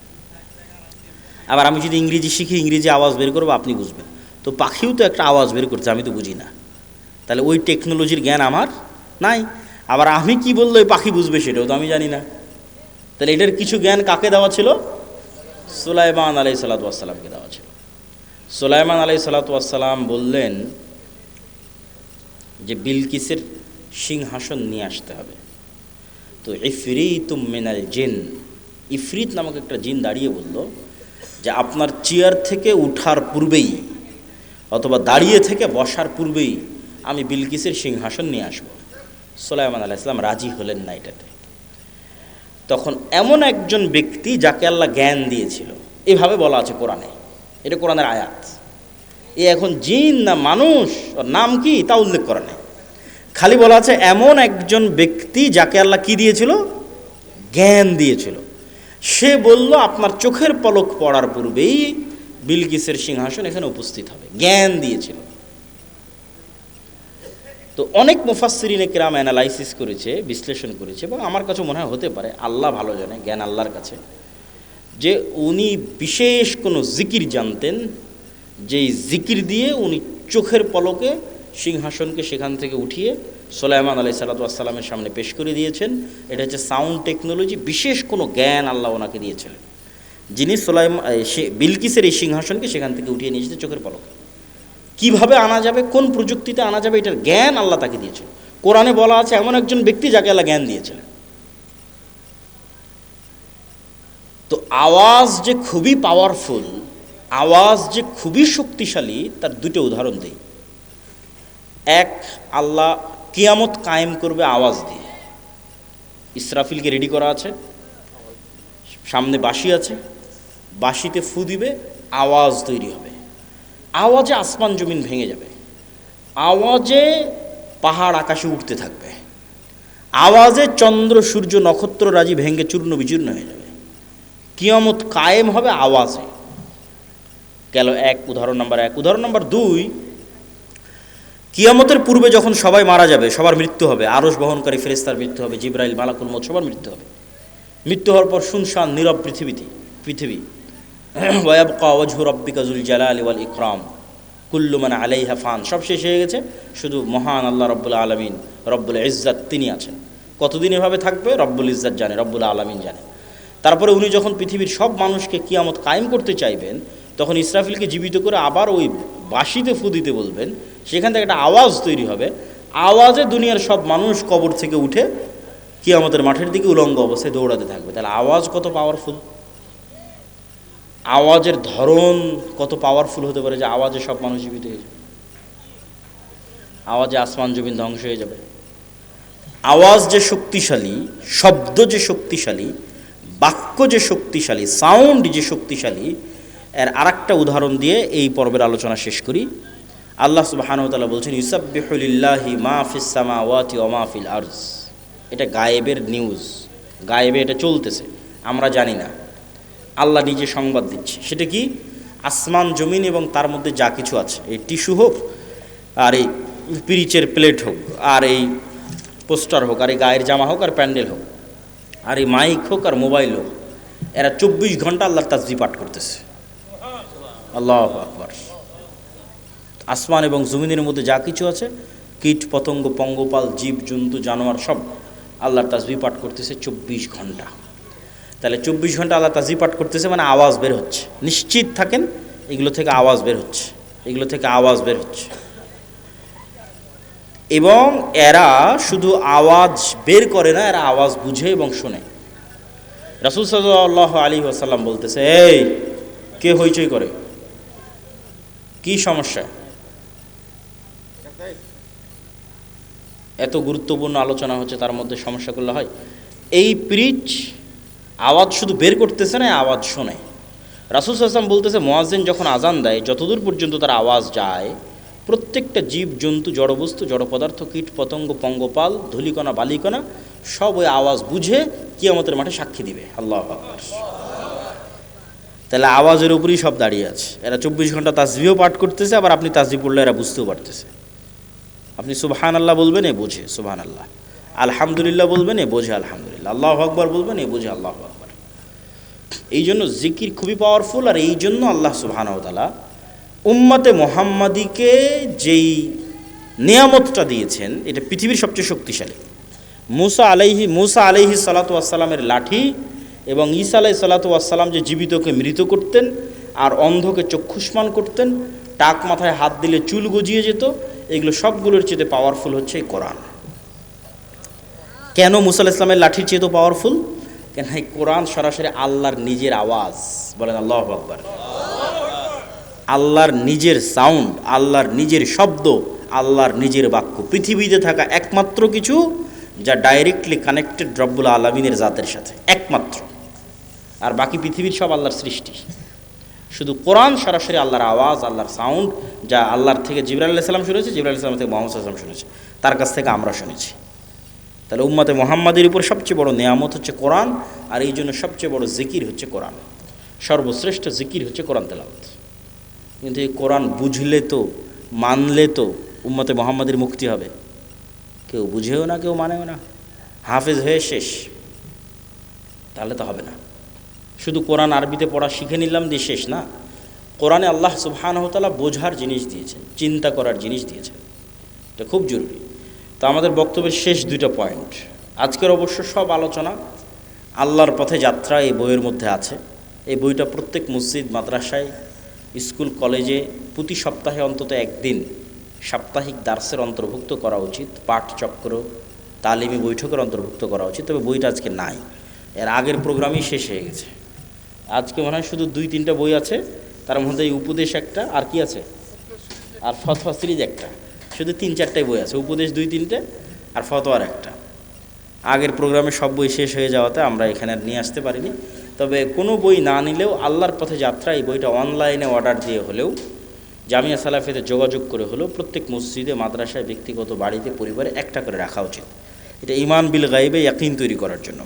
আবার আমি যদি ইংরেজি শিখি ইংরেজি আওয়াজ বের করবো আপনি বুঝবেন। তো পাখিও তো একটা আওয়াজ বের করছে, আমি তো বুঝি না, তাহলে ওই টেকনোলজির জ্ঞান আমার নাই। আবার আমি কি বললে ওই পাখি বুঝবে সেটাও তো আমি জানি না। তাহলে এটার কিছু জ্ঞান কাকে দেওয়া ছিল? সুলাইমান আলাইহিস সালাতু ওয়াস সালামকে দেওয়া ছিল। সুলাইমান আলাইহিস সালাতু ওয়াস সালাম বললেন যে বিলকিসের সিংহাসন নিয়ে আসতে হবে। তো ইফরিতুম মিনাল জিন, ইফরিত নামক একটা জিন দাঁড়িয়ে বলল যে আপনার চেয়ার থেকে উঠার পূর্বেই অথবা দাঁড়িয়ে থেকে বসার পূর্বেই আমি বিলকিসের সিংহাসন নিয়ে আসব। সুলাইমান আলাইহিস সালাম রাজি হলেন না এটাতে। তখন এমন একজন ব্যক্তি যাকে আল্লাহ জ্ঞান দিয়েছিল, এভাবে বলা আছে কোরআনে, এটা কোরআনের আয়াত। এ এখন জিন না মানুষ, ওর নাম কি তা উল্লেখ করা নেই, খালি বলা আছে এমন একজন ব্যক্তি যাকে আল্লাহ কি দিয়েছিল? জ্ঞান দিয়েছিল। সে বলল আপনার চোখের পলক পড়ার পূর্বেই বিলকিসের সিংহাসন এখানে উপস্থিত হবে, জ্ঞান দিয়েছিল। তো অনেক মুফাসসিরিনে কিরাম অ্যানালাইসিস করেছে, বিশ্লেষণ করেছে, এবং আমার কাছে মনে হয় হতে পারে, আল্লাহ ভালো জানে, জ্ঞান আল্লাহর কাছে, যে উনি বিশেষ কোনো জিকির জানতেন, যেই জিকির দিয়ে উনি চোখের পলকে সিংহাসনকে সেখান থেকে উঠিয়ে সুলাইমান আলাইহিস সালাতু ওয়াস সালামের সামনে পেশ করে দিয়েছেন। এটা হচ্ছে সাউন্ড টেকনোলজি, বিশেষ কোনো জ্ঞান আল্লাহ ওনাকে দিয়েছিলেন, যিনি বিলকিসের এই সিংহাসনকে সেখান থেকে উঠিয়ে নিয়ে যেতে চোখের পলকে। কিভাবে আনা যাবে, কোন প্রযুক্তিতে আনা যাবে, এটার জ্ঞান আল্লাহ তাকে দিয়েছিল। কোরআনে বলা আছে এমন একজন ব্যক্তি যাকে আল্লাহ জ্ঞান দিয়েছিলেন। তো আওয়াজ যে খুবই পাওয়ারফুল, আওয়াজ যে খুবই শক্তিশালী, তার দুটো উদাহরণ দিই। এক, আল্লাহ কিয়ামত কায়েম করবে আওয়াজ দিয়ে। ইসরাফিলকে রেডি করা আছে, সামনে বাঁশি আছে, বাঁশিতে ফু দিবে, আওয়াজ তৈরি হবে, আওয়াজে আসমান জমিন ভেঙে যাবে, আওয়াজে পাহাড় আকাশে উঠতে থাকবে, আওয়াজে চন্দ্র সূর্য নক্ষত্র রাজি ভেঙে চূর্ণ বিচূর্ণ হয়ে যাবে। কিয়ামত কায়েম হবে আওয়াজে। গেল এক, উদাহরণ নাম্বার এক। উদাহরণ নাম্বার দুই, কিয়ামতের পূর্বে যখন সবাই মারা যাবে, সবার মৃত্যু হবে, আরশ বহনকারী ফেরেশতার মৃত্যু হবে, জিবরাইল, মালাকুল মউত, সবার মৃত্যু হবে। মৃত্যু হওয়ার পর শুনশান নীরব পৃথিবী। ওয়ায়াবকা ওয়াজহু রাব্বিকা যুল জালালি ওয়াল ইকরাম কুল্লু মান আলাইহা ফান, সব শেষ হয়ে গেছে, শুধু মহান আল্লাহ রব্বুল আলামিন, রব্বুল ইজ্জাত, তিনি আছেন। কতদিন এভাবে থাকবে রব্বুল ইজ্জাত জানে, রব্বুল আলামিন জানে। তারপরে উনি যখন পৃথিবীর সব মানুষকে কিয়ামত কায়েম করতে চাইবেন, তখন ইসরাফিলকে জীবিত করে আবার ওই বাঁশিতে ফু দিতে বলবেন, সেখান থেকে একটা আওয়াজ তৈরি হবে, আওয়াজে দুনিয়ার সব মানুষ কবর থেকে উঠে কিয়ামতের মাঠের দিকে উলঙ্গ অবস্থায় দৌড়াতে থাকবে। তাহলে আওয়াজ কত পাওয়ারফুল, আওয়াজের ধরন কত পাওয়ারফুল হতে পারে যে আওয়াজে সব মানুষ জীবিত হয়ে যাবে, আওয়াজে আসমান জমিন ধ্বংস হয়ে যাবে। আওয়াজ যে শক্তিশালী, শব্দ যে শক্তিশালী, বাক্য যে শক্তিশালী, সাউন্ড যে শক্তিশালী, এর আরেকটা উদাহরণ দিয়ে এই পর্বের আলোচনা শেষ করি। আল্লাহ সুবহানাহু ওয়া তাআলা বলছেন ইউসাব্বিহু লিল্লাহি মা ফিস সামাওয়াতি ওয়া মা ফিল আরজ। এটা গায়েবের নিউজ, গায়েবে এটা চলতেছে, আমরা জানি না, আল্লাহ নিজে সংবাদ দিচ্ছে। সেটা কি? আসমান জমিন এবং তার মধ্যে যা কিছু আছে, এই টিস্যু হোক, আর এই পিরিচের প্লেট হোক, আর এই পোস্টার হোক, আর এই গায়ের জামা হোক, আর প্যান্ডেল হোক, আর এই মাইক হোক আর মোবাইল হোক, এরা 24 ঘন্টা আল্লাহর তাসবিহ পাঠ করতেছে। আল্লাহু আকবার। আসমান এবং জমিনের মধ্যে যা কিছু আছে, কীট পতঙ্গ পঙ্গপাল জীব জন্তু জানোয়ার সব আল্লাহর তাসবিহ পাঠ করতেছে 24 ঘন্টা। তাহলে 24 ঘন্টা আল্লাহ তাসবিহ পাঠ করতেছে মানে আওয়াজ বের হচ্ছে। নিশ্চিত থাকেন এগুলো থেকে আওয়াজ বের হচ্ছে, এগুলো থেকে আওয়াজ বের হচ্ছে। এবং এরা শুধু আওয়াজ বের করে না, এরা আওয়াজ বুঝে এবং শোনে। রাসূল সাল্লাল্লাহু আলাইহি ওয়াসাল্লাম বলতেছে, এই কে হইচই করে, কি সমস্যা? এত গুরুত্বপূর্ণ আলোচনা হচ্ছে, তার মধ্যে সমস্যা করলে হয়? এই পিরিচ আওয়াজ শুধু বের করতেছে না, আওয়াজ শোনে। রাসূল সাল্লাল্লাহু আলাইহি ওয়াসাল্লাম বলতেছে, মুয়াজ্জিন যখন আজান দেয়, যতদূর পর্যন্ত তার আওয়াজ যায়, প্রত্যেকটা জীব জন্তু জড়বস্তু জড় পদার্থ কীট পতঙ্গ পঙ্গপাল ধূলিকণা বালিকণা সব ওই আওয়াজ বুঝে কিয়ামতের মাঠে সাক্ষী দিবে। আল্লাহু আকবার। তাহলে আওয়াজের উপরই সব দাঁড়িয়ে আছে। এরা 24 ঘন্টা তাসবিহও পাঠ করতেছে, আবার আপনি তাসবিহ পড়লে এরা বুঝতেও পারতেছে। আপনি সুবহানাল্লাহ বলবেন, এ বোঝে সুবহানাল্লাহ। আলহামদুলিল্লাহ বলবেন, এ বোঝে আলহামদুলিল্লাহ। আল্লাহু আকবার বলবেন, এ বোঝে আল্লাহু আকবার। এই জন্য জিকির খুবই পাওয়ারফুল। আর এই জন্য আল্লাহ সুবহানাহু ওয়া তাআলা উম্মতে মুহাম্মাদিকে যেই নিয়ামতটা দিয়েছেন, এটা পৃথিবীর সবচেয়ে শক্তিশালী। মুসা আলাইহি সালাতু ওয়াসসালামের লাঠি এবং ঈসা আলাইহিস সালাতু ওয়াসসালাম যে জীবিতকে মৃত করতেন আর অন্ধকে চক্ষুষ্মান করতেন, টাক মাথায় হাত দিলে চুল গজিয়ে যেত, এগুলো সবগুলোর চেয়ে পাওয়ারফুল হচ্ছে এই কোরআন। কেন মুসা আলাইহিস সালামের লাঠির চেয়ে তো পাওয়ারফুল? কেন এই কোরআন সরাসরি আল্লাহর নিজের আওয়াজ। বলেন আল্লাহু আকবার। আল্লাহর নিজের সাউন্ড, আল্লাহর নিজের শব্দ, আল্লাহর নিজের বাক্য। পৃথিবীতে থাকা একমাত্র কিছু যা ডাইরেক্টলি কানেক্টেড রব্বুল আলামিনের জাতের সাথে, একমাত্র। আর বাকি পৃথিবীর সব আল্লাহর সৃষ্টি। শুধু কোরআন সরাসরি আল্লাহর আওয়াজ, আল্লাহর সাউন্ড, যা আল্লাহর থেকে জিবরাইল আলাইহিস সালাম শুনেছে, জিবরাইল আলাইহিস সালাম থেকে মুহাম্মদ সাল্লাল্লাহু আলাইহি ওয়াসাল্লাম শুনেছে, তার কাছ থেকে আমরা শুনেছি। তাহলে উম্মতে মুহাম্মাদের উপর সবচেয়ে বড় নেয়ামত হচ্ছে কোরআন। আর এই জন্য সবচেয়ে বড় জিকির হচ্ছে কোরআন। সর্বশ্রেষ্ঠ জিকির হচ্ছে কোরআন তেলাওয়াত। কিন্তু এই কোরআন বুঝলে তো, মানলে তো উম্মতে মুহাম্মাদের মুক্তি হবে। কেউ বুঝেও না, কেউ মানেও না, হাফেজ হয়ে শেষ, তাহলে তো হবে না। শুধু কোরআন আরবিতে পড়া শিখে নিলাম দিয়ে শেষ না। কোরআনে আল্লাহ সুবহানাহু ওয়া তাআলা বোঝার জিনিস দিয়েছেন, চিন্তা করার জিনিস দিয়েছেন। এটা খুব জরুরি। তো আমাদের বক্তব্যের শেষ দুইটা পয়েন্ট। আজকের অবশ্য সব আলোচনা আল্লাহর পথে যাত্রা এই বইয়ের মধ্যে আছে। এই বইটা প্রত্যেক মসজিদ, মাদ্রাসায়, স্কুল, কলেজে প্রতি সপ্তাহে অন্তত একদিন সাপ্তাহিক দার্সের অন্তর্ভুক্ত করা উচিত। পাঠচক্র, তালিমি বৈঠকের অন্তর্ভুক্ত করা উচিত। তবে বইটা আজকে নাই, এর আগের প্রোগ্রামই শেষ হয়ে গেছে। আজকে মনে হয় শুধু 2-3টা বই আছে, তার মধ্যে এই উপদেশ একটা, আর কি আছে, আর ফতোয়া সিরিজ একটা। শুধু 3-4টাই বই আছে, উপদেশ 2-3টে আর ফতোয়ার একটা। আগের প্রোগ্রামে সব বই শেষ হয়ে যাওয়াতে আমরা এখানে আর নিয়ে আসতে পারিনি। তবে কোনো বই না নিলেও আল্লাহর পথে যাত্রা, এই বইটা অনলাইনে অর্ডার দিয়ে হলেও, জামিয়া সালাফিতে যোগাযোগ করে হলেও প্রত্যেক মসজিদে, মাদ্রাসায়, ব্যক্তিগত বাড়িতে, পরিবারে একটা করে রাখা উচিত। এটা ঈমান বিল গায়বে ইয়াকিন তৈরি করার জন্য।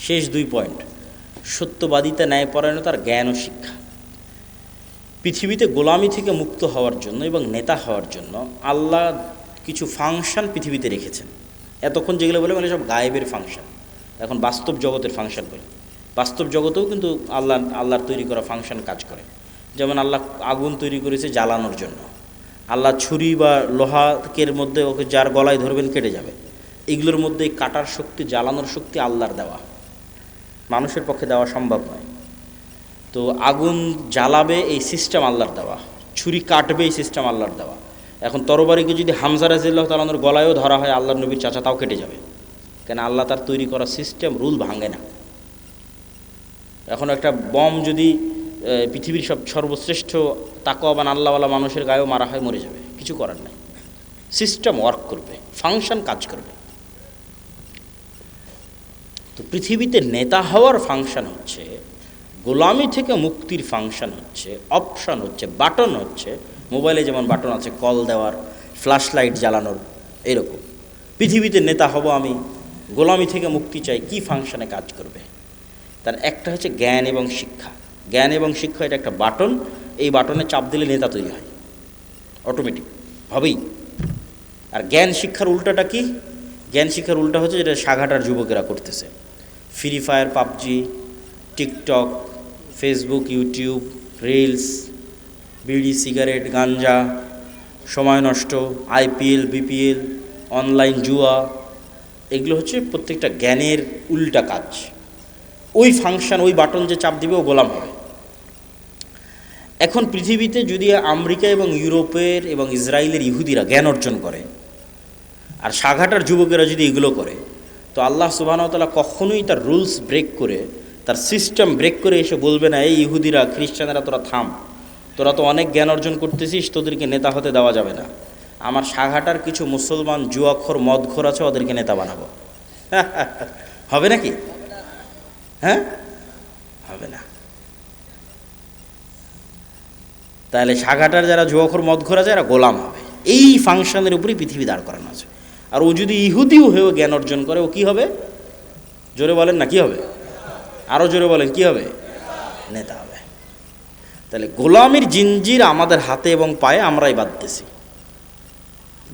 শেষ 2 পয়েন্ট। সত্যবাদিতা, ন্যায়পরায়ণতার জ্ঞান ও শিক্ষা। পৃথিবীতে গোলামি থেকে মুক্ত হওয়ার জন্য এবং নেতা হওয়ার জন্য আল্লাহ কিছু ফাংশন পৃথিবীতে রেখেছেন। এতক্ষণ যেগুলো বলে মানে সব গায়েবের ফাংশন, এখন বাস্তব জগতের ফাংশন বলে। বাস্তব জগতেও কিন্তু আল্লাহর তৈরি করা ফাংশন কাজ করে। যেমন আল্লাহ আগুন তৈরি করেছে জ্বালানোর জন্য। আল্লাহ ছুরি বা লোহাকের মধ্যে ওকে যার গলায় ধরবেন কেটে যাবে। এগুলোর মধ্যে কাটার শক্তি, জ্বালানোর শক্তি আল্লাহর দেওয়া, মানুষের পক্ষে দেওয়া সম্ভব নয়। তো আগুন জ্বালাবে এই সিস্টেম আল্লাহর দেওয়া, ছুরি কাটবে এই সিস্টেম আল্লাহর দেওয়া। এখন তরবারিকে যদি হামজা রাদিয়াল্লাহু তাআলার গলায়ও ধরা হয়, আল্লাহর নবীর চাচা, তাও কেটে যাবে। কেন? আল্লাহ তার তৈরি করা সিস্টেম, রুল ভাঙে না। এখন একটা বম যদি পৃথিবীর সর্বশ্রেষ্ঠ তাকওয়াবান আল্লাহওয়ালা মানুষের গায়েও মারা হয়, মরে যাবে, কিছু করার নাই। সিস্টেম ওয়ার্ক করবে, ফাংশন কাজ করবে। তো পৃথিবীতে নেতা হওয়ার ফাংশন হচ্ছে, গোলামি থেকে মুক্তির ফাংশন হচ্ছে, অপশন হচ্ছে, বাটন হচ্ছে। মোবাইলে যেমন বাটন আছে কল দেওয়ার, ফ্ল্যাশ লাইট জ্বালানোর, এরকম পৃথিবীতে নেতা হব আমি, গোলামি থেকে মুক্তি চাই, কি ফাংশনে কাজ করবে? তার একটা হচ্ছে জ্ঞান এবং শিক্ষা। জ্ঞান এবং শিক্ষা, এটা একটা বাটন। এই বাটনে চাপ দিলে নেতা তৈরি হয় অটোমেটিক হবেই। আর জ্ঞান শিক্ষার উল্টাটা কি? জ্ঞান শিক্ষার উল্টা হচ্ছে যেটা সাঘাটার যুবকেরা করতেছে। Free fire, PUBG, TikTok, Facebook, YouTube, reels, বিড়ি, সিগারেট, গাঞ্জা, সময় নষ্ট, আইপিএল, বিপিএল, অনলাইন জুয়া, এগুলো হচ্ছে প্রত্যেকটা জ্ঞানের উল্টা কাজ। ওই ফাংশন, ওই বাটন যে চাপ দিবে ও গোলাম হবে। এখন পৃথিবীতে যদি আমেরিকা এবং ইউরোপের এবং ইসরায়েলের ইহুদিরা জ্ঞান অর্জন করে আর সাঘাটার যুবকেরা যদি এগুলো করে, তো আল্লাহ সুবহানাহু ওয়া তাআলা কখনোই তার রুলস ব্রেক করে, তার সিস্টেম ব্রেক করে এসে বলবে না, এই ইহুদিরা, খ্রিস্টানেরা, তোরা থাম, তোরা তো অনেক জ্ঞান অর্জন করতেছিস, তোদেরকে নেতা হতে দেওয়া যাবে না। আমার সাঘাটার কিছু মুসলমান জুয়াখোর, মদখোর আছে, ওদেরকে নেতা বানাবো। হবে নাকি? হ্যাঁ, হবে না। তাহলে সাঘাটার যারা জুয়াখোর, মদখোর আছে, এরা গোলাম হবে। এই ফাংশনের উপরই পৃথিবী দাঁড় করানো আছে। আর ও যদি ইহুদিও হয়েও জ্ঞান অর্জন করে, ও কি হবে? জোরে বলেন না, কি হবে? আরও জোরে বলেন, কি হবে? নেতা হবে। তাহলে গোলামির জিঞ্জির আমাদের হাতে এবং পায়ে আমরাই বাঁধতেছি।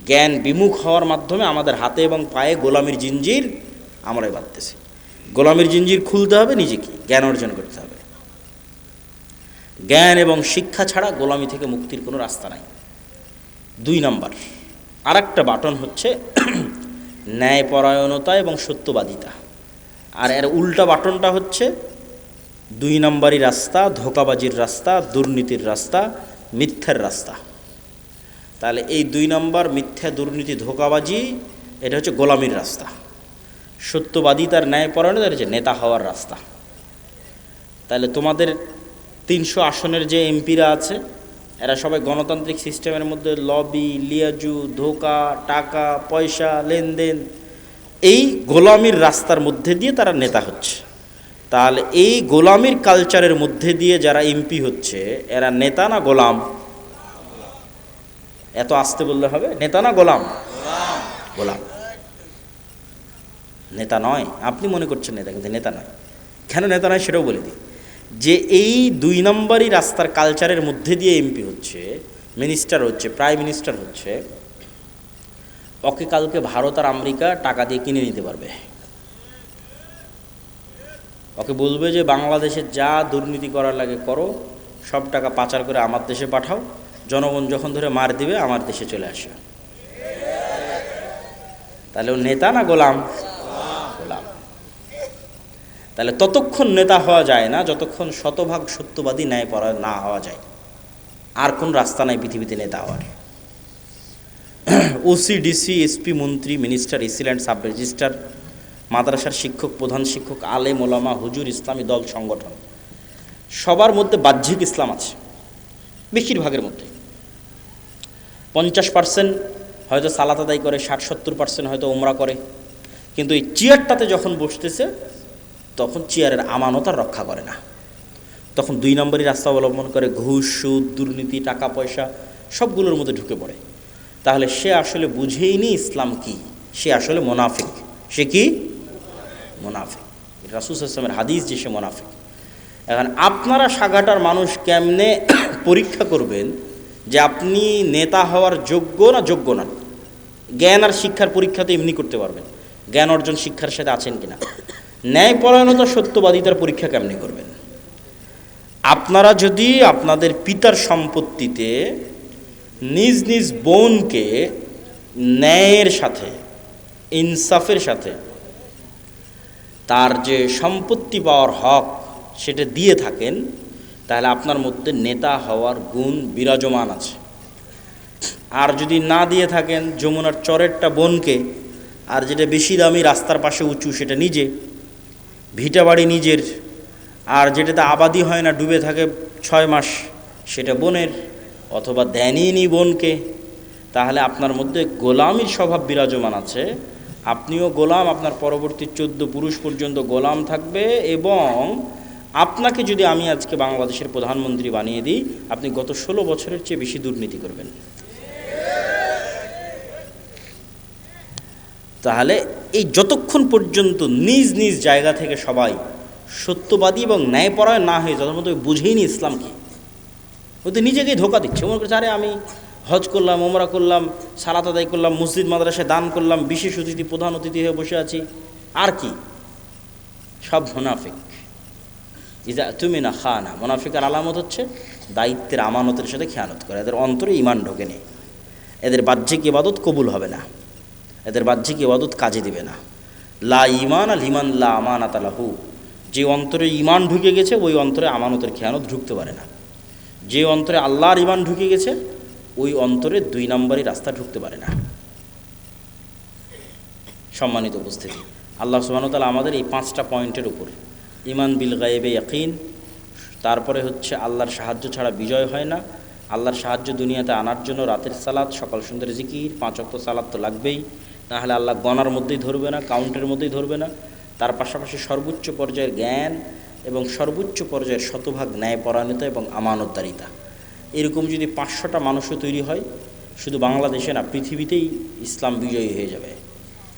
জ্ঞান বিমুখ হওয়ার মাধ্যমে আমাদের হাতে এবং পায়ে গোলামির জিঞ্জির আমরাই বাঁধতেছি। গোলামির জিঞ্জির খুলতে হবে নিজেকে, জ্ঞান অর্জন করতে হবে। জ্ঞান এবং শিক্ষা ছাড়া গোলামি থেকে মুক্তির কোনো রাস্তা নাই। 2 নাম্বার আর একটা বাটন হচ্ছে ন্যায়পরায়ণতা এবং সত্যবাদিতা। আর এর উল্টা বাটনটা হচ্ছে 2 নাম্বারই রাস্তা, ধোঁকাবাজির রাস্তা, দুর্নীতির রাস্তা, মিথ্যার রাস্তা। তাহলে এই 2 নাম্বার, মিথ্যা, দুর্নীতি, ধোঁকাবাজি, এটা হচ্ছে গোলামির রাস্তা। সত্যবাদিতার, ন্যায়পরায়ণতা হচ্ছে নেতা হওয়ার রাস্তা। তাহলে তোমাদের 300 আসনের যে এমপিরা আছে, এরা সবাই গণতান্ত্রিক সিস্টেমের মধ্যে লবি, লিয়াজু, ধোঁকা, টাকা পয়সা, লেনদেন, এই গোলামির রাস্তার মধ্যে দিয়ে তারা নেতা হচ্ছে। তাহলে এই গোলামির কালচারের মধ্যে দিয়ে যারা এমপি হচ্ছে, এরা নেতা না গোলাম? এত আস্তে বললে হবে? নেতা না গোলাম? গোলাম। নেতা নয়। আপনি মনে করছেন নেতা, কিন্তু নেতা নয়। কেন নেতা নয় সেটাও বলে দিই। যে এই 2 নম্বরই রাস্তার কালচারের মধ্যে দিয়ে এমপি হচ্ছে, মিনিস্টার হচ্ছে, প্রাইম মিনিস্টার হচ্ছে, ওকে কালকে ভারত আর আমেরিকা টাকা দিয়ে কিনে নিতে পারবে। ওকে বলবে যে বাংলাদেশে যা দুর্নীতি করার লাগে করো, সব টাকা পাচার করে আমার দেশে পাঠাও, জনগণ যখন ধরে মার দিবে আমার দেশে চলে আসে। তাহলে ও নেতা না গোলাম? গোলাম। তাহলে ততক্ষণ নেতা হওয়া যায় না যতক্ষণ শতভাগ সত্যবাদী, ন্যায়পরায়ণ না হওয়া যায়। আর কোন রাস্তা নাই পৃথিবীতে নেতা হওয়ার। ওসি, ডিসি, এসপি, মন্ত্রী, মিনিস্টার, এসিল্যান্ড, সাব রেজিস্ট্রার, মাদ্রাসার শিক্ষক, প্রধান শিক্ষক, আলেম, ওলামা, হুজুর, ইসলামী দল, সংগঠন, সবার মধ্যে বাহ্যিক ইসলাম আছে। বেশিরভাগের মধ্যে 50% হয়তো সালাত আদায় করে, 60-70% হয়তো উমরা করে। কিন্তু এই চেয়ারটাতে যখন বসতেছে, তখন চেয়ারের আমানত আর রক্ষা করে না। তখন 2 নম্বরই রাস্তা অবলম্বন করে, ঘুষ, সুদ, দুর্নীতি, টাকা পয়সা সবগুলোর মধ্যে ঢুকে পড়ে। তাহলে সে আসলে বুঝেইনি ইসলাম কি, সে আসলে মোনাফিক। সে কি? মোনাফিক। রাসূল সাল্লাল্লাহু আলাইহি ওয়াসাল্লামের হাদিস যে সে মোনাফিক। এখন আপনারা সাঘাটার মানুষ কেমনে পরীক্ষা করবেন যে আপনি নেতা হওয়ার যোগ্য না যোগ্য না? জ্ঞান আর শিক্ষার পরীক্ষা তো এমনি করতে পারবেন, জ্ঞান অর্জন শিক্ষার সাথে আছেন কিনা। ন্যায়পরায়ণতা, সত্যবাদিতার পরীক্ষা কেমনি করবেন? আপনারা যদি আপনাদের পিতার সম্পত্তিতে নিজ নিজ বোনকে ন্যায়ের সাথে, ইনসাফের সাথে তার যে সম্পত্তি পাওয়ার হক সেটা দিয়ে থাকেন, তাহলে আপনার মধ্যে নেতা হওয়ার গুণ বিরাজমান আছে। আর যদি না দিয়ে থাকেন, যমুনার চরেরটা বোনকে, আর যেটা বেশি দামি, রাস্তার পাশে উঁচু, সেটা নিজে, ভিটা বাড়ি নিজের, আর যেটাতে আবাদি হয় না, ডুবে থাকে 6 মাস, সেটা বোনের, অথবা দেনইনি বোনকে, তাহলে আপনার মধ্যে গোলামির স্বভাব বিরাজমান আছে। আপনিও গোলাম, আপনার পরবর্তী 14 পুরুষ পর্যন্ত গোলাম থাকবে। এবং আপনাকে যদি আমি আজকে বাংলাদেশের প্রধানমন্ত্রী বানিয়ে দিই, আপনি গত 16 বছরের চেয়ে বেশি দুর্নীতি করবেন। তাহলে এই যতক্ষণ পর্যন্ত নিজ নিজ জায়গা থেকে সবাই সত্যবাদী এবং ন্যায়পরায়ণ না হয়ে, যতক্ষণ বুঝেইনি ইসলাম কি, ও তো নিজেকেই ধোকা দিচ্ছে। মনে করছে আরে আমি হজ করলাম, ওমরা করলাম, সালাত আদায় করলাম, মসজিদ মাদ্রাসায় দান করলাম, বিশেষ অতিথি প্রধান অতিথি হয়ে বসে আছি, আর কি? সব মুনাফিক। ইজা তুমি না খানা, মুনাফিকের আলামত হচ্ছে দায়িত্বের আমানতের সাথে খেয়ানত করে। এদের অন্তরে ঈমান ঢোকে নেই, এদের বাহ্যিক ইবাদত কবুল হবে না, এদের বাহ্যিক ইবাদত কাজে দিবে না। লা ঈমান আল ঈমান লা আমানাত লাহু, যে অন্তরে ঈমান ঢুকে গেছে ওই অন্তরে আমানতের খেয়ানত ঢুকতে পারে না। যে অন্তরে আল্লাহর ঈমান ঢুকে গেছে ওই অন্তরে 2 নম্বরই রাস্তা ঢুকতে পারে না। সম্মানিত উপস্থিতি, আল্লাহ সুবহানাহু ওয়া তাআলা আমাদের এই 5টা পয়েন্টের উপর, ঈমান বিল গায়বে ইয়াকিন, তারপরে হচ্ছে আল্লাহর সাহায্য ছাড়া বিজয় হয় না, আল্লাহর সাহায্য দুনিয়াতে আনার জন্য রাতের সালাত, সকাল সন্ধ্যের জিকির, 5 ওয়াক্ত সালাত তো লাগবেই, না হলে আল্লাহ গণার মধ্যেই ধরবে না, কাউন্টের মধ্যেই ধরবে না। তার পাশাপাশি সর্বোচ্চ পর্যায়ের জ্ঞান এবং সর্বোচ্চ পর্যায়ের শতভাগ ন্যায়পরায়ণতা এবং আমানতদারিতা। এরকম যদি 500টা মানুষও তৈরি হয়, শুধু বাংলাদেশে না, পৃথিবীতেই ইসলাম বিজয়ী হয়ে যাবে।